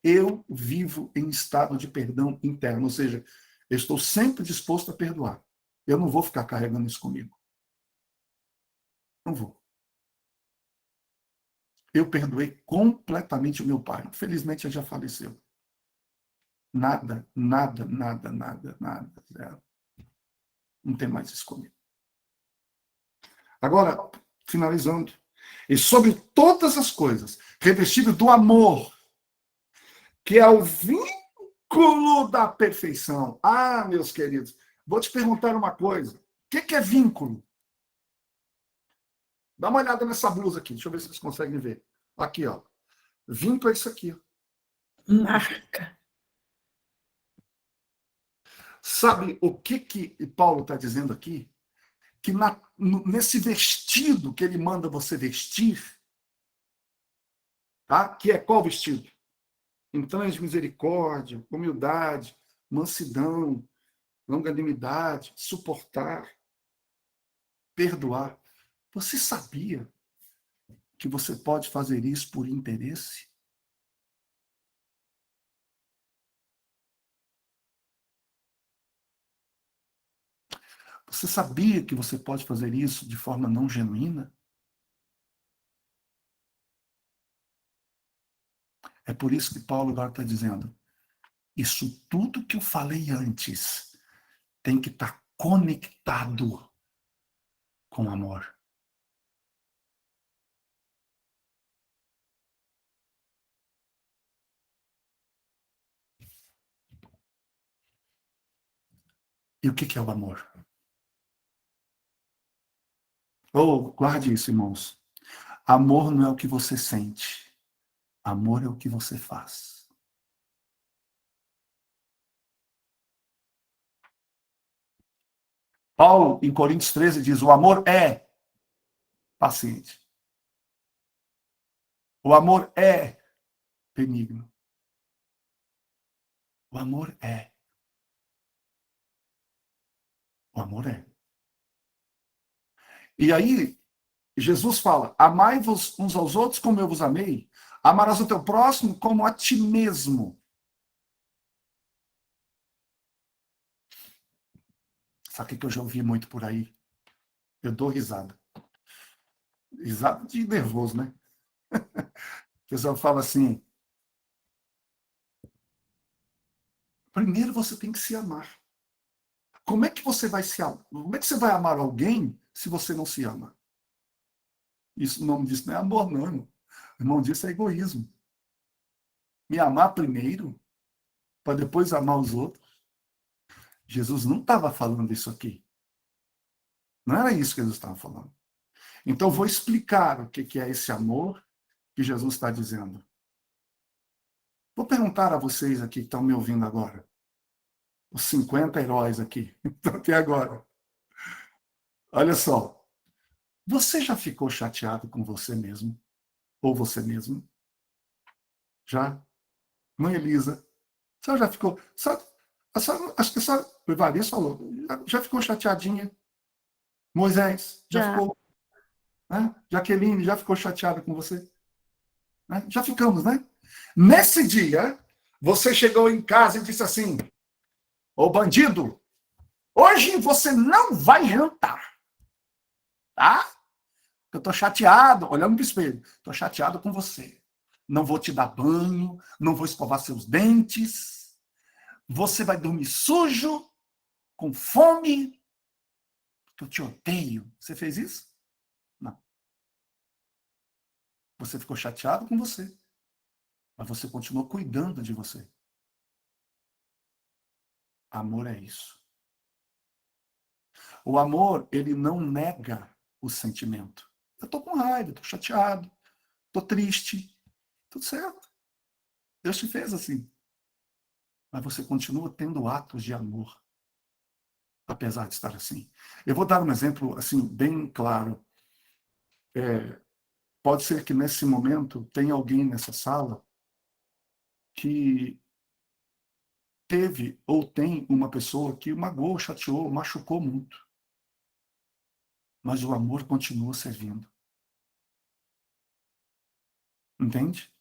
Speaker 1: Eu vivo em estado de perdão interno, ou seja, eu estou sempre disposto a perdoar. Eu não vou ficar carregando isso comigo. Não vou. Eu perdoei completamente o meu pai. Infelizmente, ele já faleceu. Nada, nada, nada, nada, nada, zero. Não tem mais isso comigo. Agora, finalizando. E sobre todas as coisas, revestido do amor, que é o vínculo da perfeição. Ah, meus queridos, vou te perguntar uma coisa. O que é vínculo? Dá uma olhada nessa blusa aqui. Deixa eu ver se vocês conseguem ver. Aqui, ó. Vínculo é isso aqui.
Speaker 3: Marca.
Speaker 1: Sabe o que Paulo está dizendo aqui? Que nesse vestido que ele manda você vestir, tá? Que é qual vestido? Entranhas de misericórdia, humildade, mansidão, longanimidade, suportar, perdoar. Você sabia que você pode fazer isso por interesse? Você sabia que você pode fazer isso de forma não genuína? É por isso que Paulo agora está dizendo, isso tudo que eu falei antes tem que estar conectado com amor. E o que é o amor? Guarde isso, irmãos. Amor não é o que você sente. Amor é o que você faz. Paulo, em Coríntios 13, diz, o amor é paciente. O amor é benigno. O amor é. O amor é. E aí, Jesus fala, amai-vos uns aos outros como eu vos amei. Amarás o teu próximo como a ti mesmo. Sabe o que eu já ouvi muito por aí? Eu dou risada. Risada de nervoso, né? O pessoal fala assim, primeiro você tem que se amar. Como é que você vai se amar? Como é que você vai amar alguém se você não se ama? Isso, o nome disso não é amor, não, irmão. O nome disso é egoísmo. Me amar primeiro, para depois amar os outros. Jesus não estava falando isso aqui. Não era isso que Jesus estava falando. Então, eu vou explicar o que é esse amor que Jesus está dizendo. Vou perguntar a vocês aqui que estão me ouvindo agora. Os 50 heróis aqui, até agora. Olha só. Você já ficou chateado com você mesmo? Ou você mesmo? Já? Mãe Elisa, a senhora já ficou... acho que a senhora, o Evaristo falou, já ficou chateadinha? Moisés, já
Speaker 3: Já.
Speaker 1: ficou? Né? Jaqueline, já ficou chateada com você? Né? Já ficamos, né? Nesse dia, você chegou em casa e disse assim, ô bandido, hoje você não vai jantar, tá? Eu tô chateado, olhando pro espelho, tô chateado com você. Não vou te dar banho, não vou escovar seus dentes, você vai dormir sujo, com fome, porque eu te odeio. Você fez isso? Não. Você ficou chateado com você, mas você continuou cuidando de você. Amor é isso. O amor, ele não nega o sentimento. Eu tô com raiva, tô chateado, tô triste, tudo certo. Deus te fez assim. Mas você continua tendo atos de amor, apesar de estar assim. Eu vou dar um exemplo assim bem claro. Pode ser que nesse momento tenha alguém nessa sala que teve ou tem uma pessoa que magoou, chateou, machucou muito. Mas o amor continua servindo. Entende?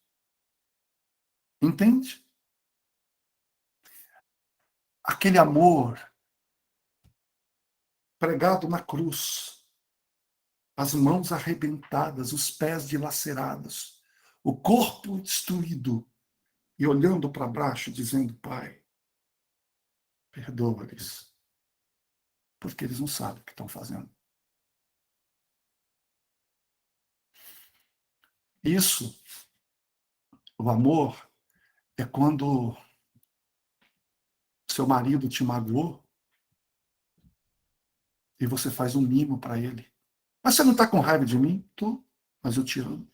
Speaker 1: Entende? Aquele amor pregado na cruz, as mãos arrebentadas, os pés dilacerados, o corpo destruído, e olhando para baixo, dizendo: Pai, perdoa-lhes, porque eles não sabem o que estão fazendo. Isso, o amor, é quando seu marido te magoou e você faz um mimo para ele. Mas você não está com raiva de mim? Tô, mas eu te amo.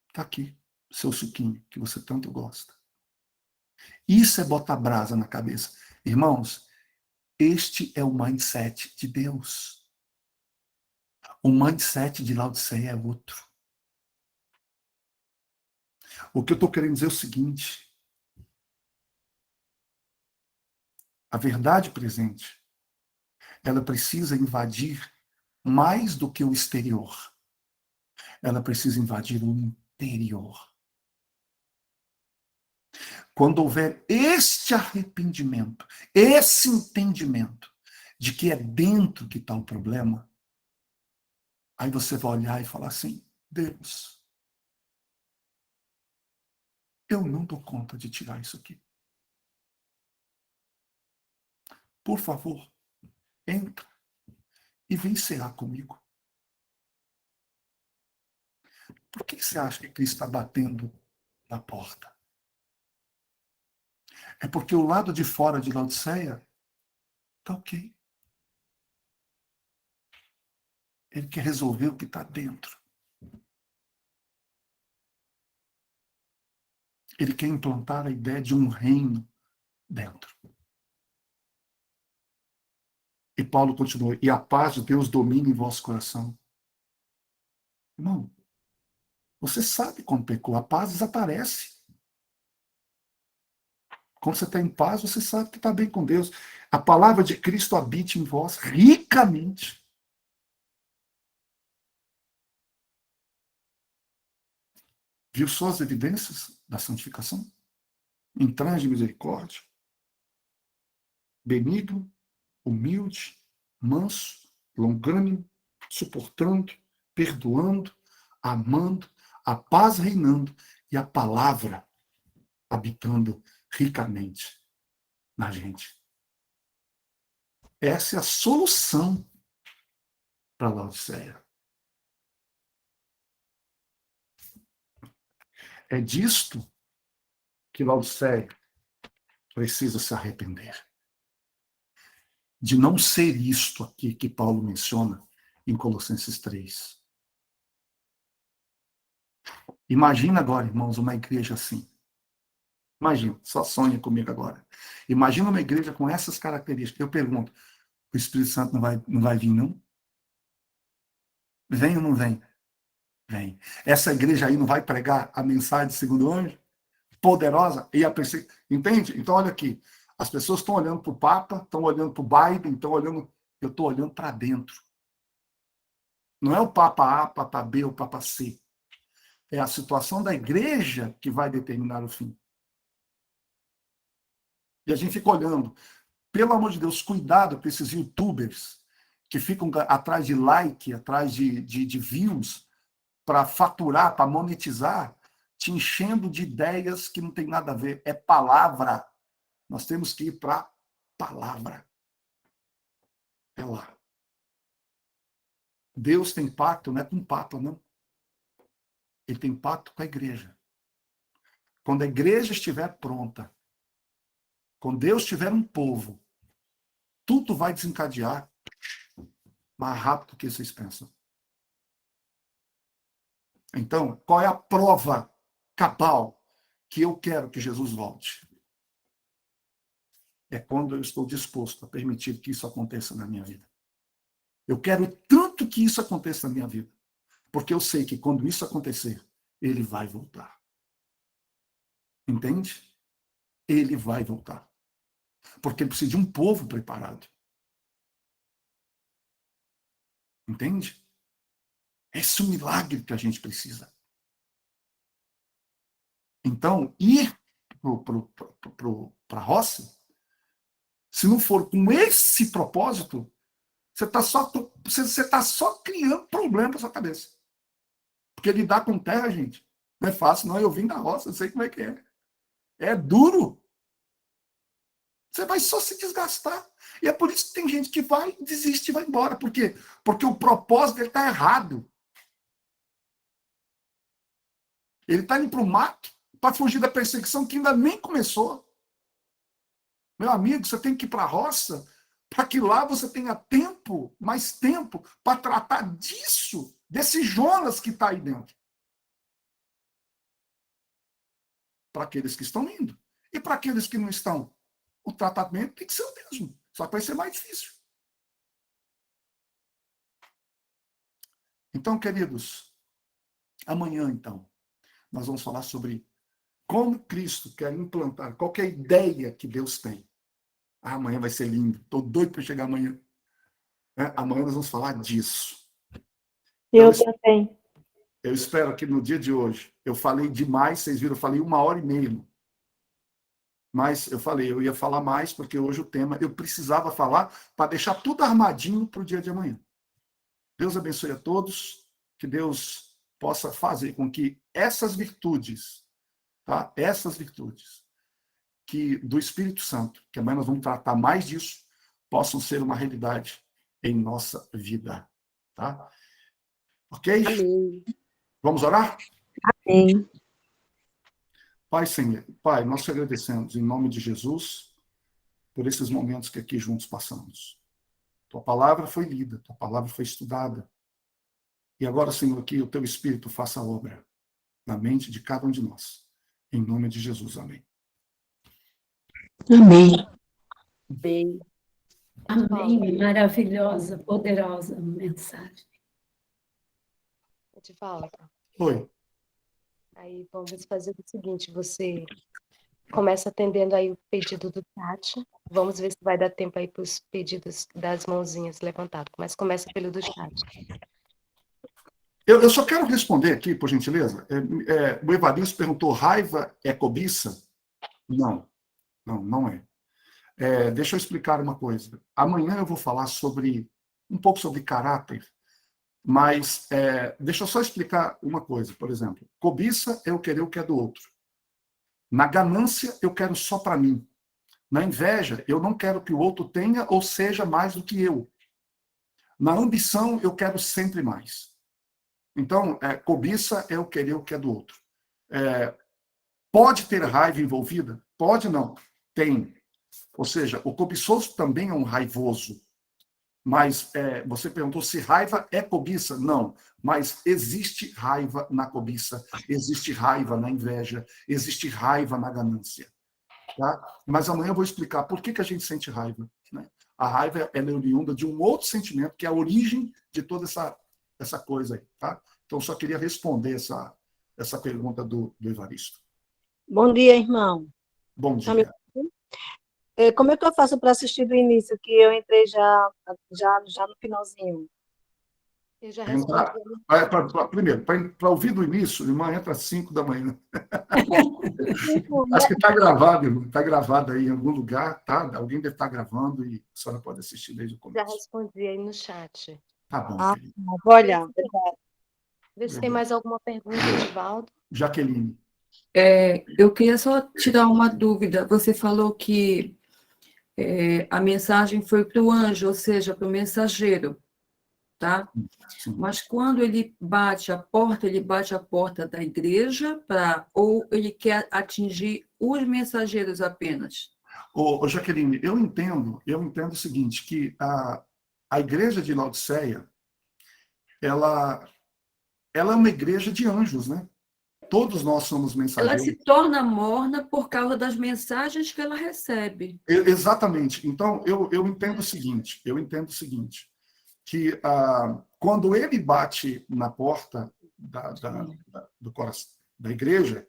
Speaker 1: Está aqui, seu suquinho, que você tanto gosta. Isso é botar brasa na cabeça. Irmãos, este é o mindset de Deus. O mindset de Laodiceia é outro. O que eu estou querendo dizer é o seguinte: a verdade presente, ela precisa invadir mais do que o exterior. Ela precisa invadir o interior. Quando houver este arrependimento, esse entendimento de que é dentro que está o problema, aí você vai olhar e falar assim: Deus, eu não dou conta de tirar isso aqui. Por favor, entra e vem cear comigo. Por que você acha que Cristo está batendo na porta? É porque o lado de fora de Laodiceia está ok. Ele quer resolver o que está dentro. Ele quer implantar a ideia de um reino dentro. E Paulo continua: e a paz de Deus domina em vosso coração. Irmão, você sabe quando pecou, a paz desaparece. Quando você está em paz, você sabe que está bem com Deus. A palavra de Cristo habite em vós ricamente. Viu só as evidências da santificação? Entrange de misericórdia, benigno, humilde, manso, longânimo, suportando, perdoando, amando, a paz reinando e a palavra habitando ricamente na gente. Essa é a solução para a Laodiceia. É disto que Laodiceia precisa se arrepender. De não ser isto aqui que Paulo menciona em Colossenses 3. Imagina agora, irmãos, uma igreja assim. Imagina, só sonha comigo agora. Imagina uma igreja com essas características. Eu pergunto: o Espírito Santo não vai vir, não? Vem ou não vem? Vem. Essa igreja aí não vai pregar a mensagem do segundo anjo? Poderosa? E a pessoa... Entende? Então, olha aqui. As pessoas estão olhando para o Papa, estão olhando para o Biden, estão olhando... Eu estou olhando para dentro. Não é o Papa A, Papa B ou Papa C. É a situação da igreja que vai determinar o fim. E a gente fica olhando. Pelo amor de Deus, cuidado com esses youtubers que ficam atrás de like, atrás de views, para faturar, para monetizar, te enchendo de ideias que não tem nada a ver. É palavra. Nós temos que ir para a palavra. É lá. Deus tem pacto, não é com o Papa, não. Ele tem pacto com a igreja. Quando a igreja estiver pronta, quando Deus tiver um povo, tudo vai desencadear mais rápido do que vocês pensam. Então, qual é a prova cabal que eu quero que Jesus volte? É quando eu estou disposto a permitir que isso aconteça na minha vida. Eu quero tanto que isso aconteça na minha vida. Porque eu sei que quando isso acontecer, ele vai voltar. Entende? Ele vai voltar. Porque ele precisa de um povo preparado. Entende? Esse é o milagre que a gente precisa. Então, ir para a roça, se não for com esse propósito, você está só criando problema para sua cabeça. Porque lidar com terra, gente, não é fácil, não. Eu vim da roça, eu sei como é que é. É duro. Você vai só se desgastar. E é por isso que tem gente que vai, desiste e vai embora. Por quê? Porque o propósito dele está errado. Ele está indo para o mato para fugir da perseguição que ainda nem começou. Meu amigo, você tem que ir para a roça para que lá você tenha tempo, mais tempo, para tratar disso, desse Jonas que está aí dentro. Para aqueles que estão indo. E para aqueles que não estão, o tratamento tem que ser o mesmo, só que vai ser mais difícil. Então, queridos, amanhã, então, nós vamos falar sobre como Cristo quer implantar, qual que é a ideia que Deus tem. Amanhã vai ser lindo, estou doido para chegar amanhã. Amanhã nós vamos falar disso.
Speaker 2: Eu também.
Speaker 1: Eu espero que no dia de hoje, eu falei demais, vocês viram, eu falei 1h30. Mas eu falei, eu ia falar mais, porque hoje o tema, eu precisava falar para deixar tudo armadinho para o dia de amanhã. Deus abençoe a todos, que Deus possa fazer com que essas virtudes, tá? Essas virtudes que do Espírito Santo, que amanhã nós vamos tratar mais disso, possam ser uma realidade em nossa vida. Tá? Ok?
Speaker 5: Amém.
Speaker 1: Vamos orar?
Speaker 2: Amém.
Speaker 1: Pai, Senhor, Pai, nós te agradecemos em nome de Jesus por esses momentos que aqui juntos passamos. Tua palavra foi lida, tua palavra foi estudada. E agora, Senhor, que o teu Espírito faça a obra na mente de cada um de nós. Em nome de Jesus, amém.
Speaker 2: Amém.
Speaker 5: Bem.
Speaker 3: Amém. Maravilhosa, poderosa mensagem.
Speaker 5: Edivaldo,
Speaker 1: Oi.
Speaker 5: aí vamos fazer o seguinte, você começa atendendo aí o pedido do chat, vamos ver se vai dar tempo aí para os pedidos das mãozinhas levantadas, mas começa pelo do chat.
Speaker 1: Eu só quero responder aqui, por gentileza. O Evaristo perguntou, raiva é cobiça? Não, não é. Deixa eu explicar uma coisa. Amanhã eu vou falar um pouco sobre caráter, mas deixa eu só explicar uma coisa, por exemplo. Cobiça é eu querer o que é do outro. Na ganância, eu quero só para mim. Na inveja, eu não quero que o outro tenha ou seja mais do que eu. Na ambição, eu quero sempre mais. Então, cobiça é eu querer o que é do outro. Pode ter raiva envolvida? Pode não. Tem. Ou seja, o cobiçoso também é um raivoso. Mas você perguntou se raiva é cobiça? Não. Mas existe raiva na cobiça, existe raiva na inveja, existe raiva na ganância. Tá? Mas amanhã eu vou explicar por que a gente sente raiva. Né? A raiva é oriunda de um outro sentimento, que é a origem de toda essa coisa aí. Tá? Então, eu só queria responder essa pergunta do Evaristo.
Speaker 6: Bom dia, irmão.
Speaker 1: Bom dia.
Speaker 6: Como é que eu faço para assistir do início, que eu entrei já no finalzinho?
Speaker 5: Eu já respondi.
Speaker 1: Primeiro, para ouvir do início, irmã, entra às 5 da manhã. Acho que está gravado, irmão. Está gravado aí em algum lugar, tá? Alguém deve estar gravando e a senhora pode assistir desde o
Speaker 5: Já
Speaker 1: começo.
Speaker 5: respondi aí no chat.
Speaker 1: Tá bom, querido.
Speaker 6: Vou olhar.
Speaker 5: Vê se tem mais alguma pergunta, Edivaldo.
Speaker 1: Jaqueline.
Speaker 4: Eu queria só tirar uma dúvida. Você falou que a mensagem foi para o anjo, ou seja, para o mensageiro, tá?
Speaker 1: Sim.
Speaker 4: Mas quando ele bate a porta da igreja ou ele quer atingir os mensageiros apenas?
Speaker 1: Ô, Jaqueline, eu entendo o seguinte, que a igreja de Laodiceia, ela é uma igreja de anjos, né? Todos nós somos
Speaker 4: Ela
Speaker 1: mensageiros.
Speaker 4: se torna morna por causa das mensagens que ela recebe.
Speaker 1: Exatamente. Então, eu entendo o seguinte, que quando ele bate na porta do coração da igreja,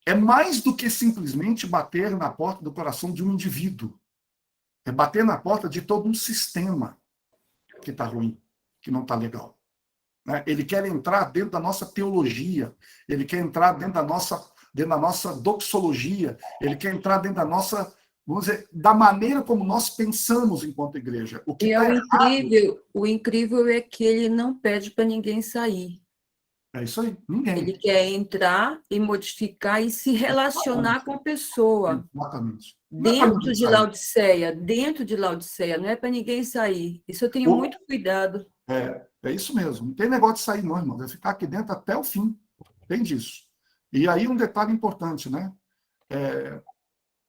Speaker 1: é mais do que simplesmente bater na porta do coração de um indivíduo. É bater na porta de todo um sistema que está ruim, que não está legal. Né? Ele quer entrar dentro da nossa teologia, ele quer entrar dentro da nossa doxologia, ele quer entrar dentro da nossa, vamos dizer, da maneira como nós pensamos enquanto igreja. O que
Speaker 4: E
Speaker 1: tá
Speaker 4: o incrível é que ele não pede para ninguém sair.
Speaker 1: É isso aí, ninguém.
Speaker 4: Ele quer entrar e modificar e se relacionar com a pessoa.
Speaker 1: Exatamente.
Speaker 4: Dentro de Laodiceia, não é para ninguém sair. Isso eu tenho muito cuidado.
Speaker 1: É isso mesmo. Não tem negócio de sair, não, irmão. É ficar aqui dentro até o fim. Tem disso. E aí um detalhe importante, né?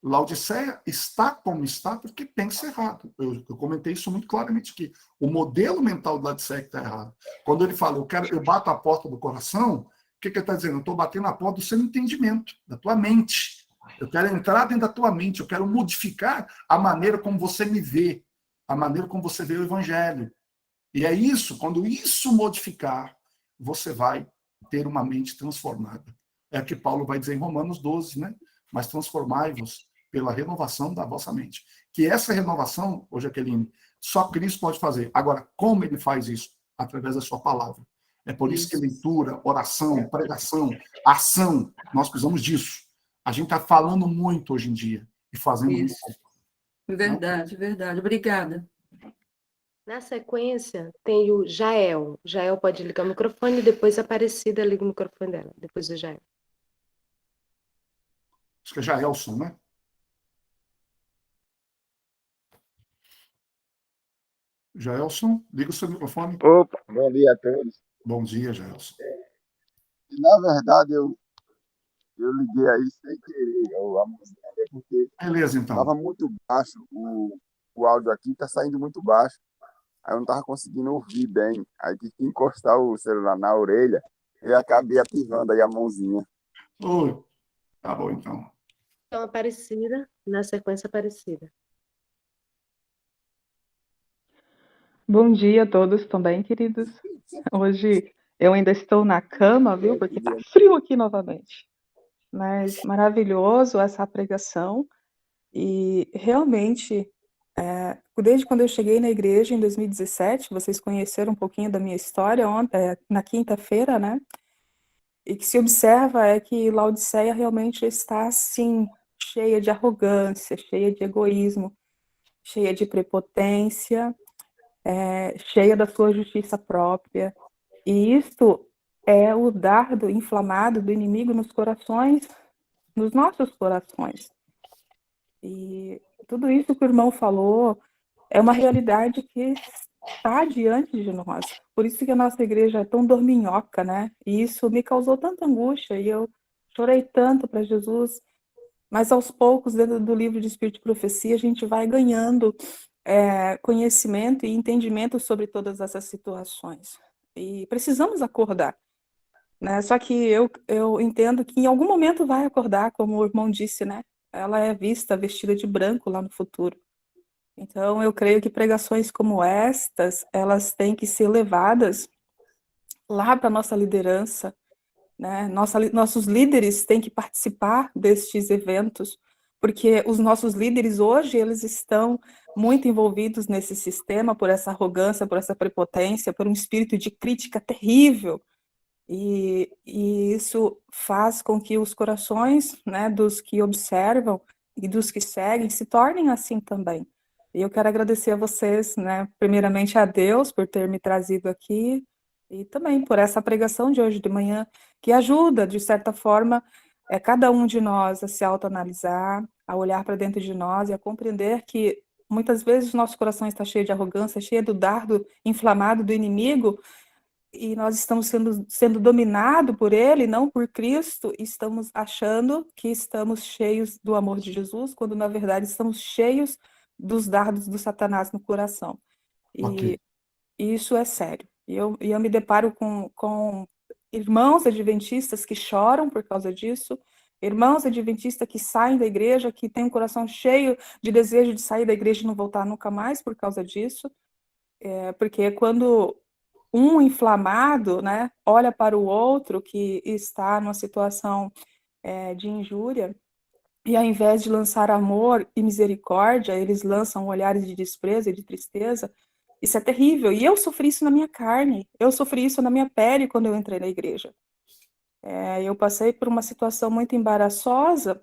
Speaker 1: Laodiceia está como está porque pensa errado. Eu comentei isso muito claramente aqui. O modelo mental de Laodiceia está errado. Quando ele fala, eu bato a porta do coração, o que ele está dizendo? Eu estou batendo a porta do seu entendimento, da tua mente. Eu quero entrar dentro da tua mente, eu quero modificar a maneira como você me vê, a maneira como você vê o evangelho. E é isso, quando isso modificar, você vai ter uma mente transformada. É o que Paulo vai dizer em Romanos 12, né? Mas transformai-vos pela renovação da vossa mente. Que essa renovação, ô Jaqueline, só Cristo pode fazer. Agora, como ele faz isso? Através da sua palavra. É por isso que leitura, oração, pregação, ação, nós precisamos disso. A gente está falando muito hoje em dia e fazendo muito pouco.
Speaker 4: Verdade, verdade. Obrigada.
Speaker 5: Na sequência, tem o Jael. Jael pode ligar o microfone e depois a Aparecida liga o microfone dela. Depois do Jael.
Speaker 1: Acho que é Jaelson, né? Jaelson, liga o seu microfone.
Speaker 7: Opa, bom dia a todos.
Speaker 1: Bom dia, Jaelson.
Speaker 7: Na verdade, eu liguei aí sem querer a música, porque
Speaker 1: Beleza, então.
Speaker 7: estava muito baixo, o áudio aqui está saindo muito baixo. Aí eu não estava conseguindo ouvir bem. Aí tive que encostar o celular na orelha e acabei ativando aí a mãozinha.
Speaker 1: Oi. Tá bom, então.
Speaker 5: Então, Aparecida, na sequência, Aparecida.
Speaker 8: Bom dia a todos também, queridos. Hoje eu ainda estou na cama, viu? Porque tá frio aqui novamente. Mas maravilhoso essa pregação. E realmente, desde quando eu cheguei na igreja em 2017, vocês conheceram um pouquinho da minha história na quinta-feira, né? E que se observa é que Laodiceia realmente está, assim, cheia de arrogância, cheia de egoísmo, cheia de prepotência, cheia da sua justiça própria. E isto é o dardo inflamado do inimigo nos corações, nos nossos corações. E tudo isso que o irmão falou é uma realidade que está diante de nós. Por isso que a nossa igreja é tão dorminhoca, né? E isso me causou tanta angústia, e eu chorei tanto para Jesus. Mas aos poucos, dentro do livro de Espírito e Profecia, a gente vai ganhando conhecimento e entendimento sobre todas essas situações. E precisamos acordar, né? Só que eu entendo que em algum momento vai acordar, como o irmão disse, né? Ela é vista vestida de branco lá no futuro. Então, eu creio que pregações como estas, elas têm que ser levadas lá para a nossa liderança, né? Nossos líderes têm que participar destes eventos, porque os nossos líderes hoje, eles estão muito envolvidos nesse sistema por essa arrogância, por essa prepotência, por um espírito de crítica terrível. E isso faz com que os corações, né, dos que observam e dos que seguem se tornem assim também. E eu quero agradecer a vocês, né, primeiramente a Deus por ter me trazido aqui e também por essa pregação de hoje de manhã, que ajuda, de certa forma, cada um de nós a se autoanalisar, a olhar para dentro de nós e a compreender que muitas vezes o nosso coração está cheio de arrogância, cheio do dardo inflamado do inimigo, e nós estamos sendo dominados por ele, não por Cristo, e estamos achando que estamos cheios do amor de Jesus, quando na verdade estamos cheios dos dardos do Satanás no coração. E isso é sério. E eu me deparo com irmãos adventistas que choram por causa disso, irmãos adventistas que saem da igreja, que têm um coração cheio de desejo de sair da igreja e não voltar nunca mais por causa disso, porque quando um inflamado, né, olha para o outro que está numa situação de injúria, e ao invés de lançar amor e misericórdia, eles lançam olhares de desprezo e de tristeza. Isso é terrível. E eu sofri isso na minha carne. Eu sofri isso na minha pele quando eu entrei na igreja. Eu passei por uma situação muito embaraçosa,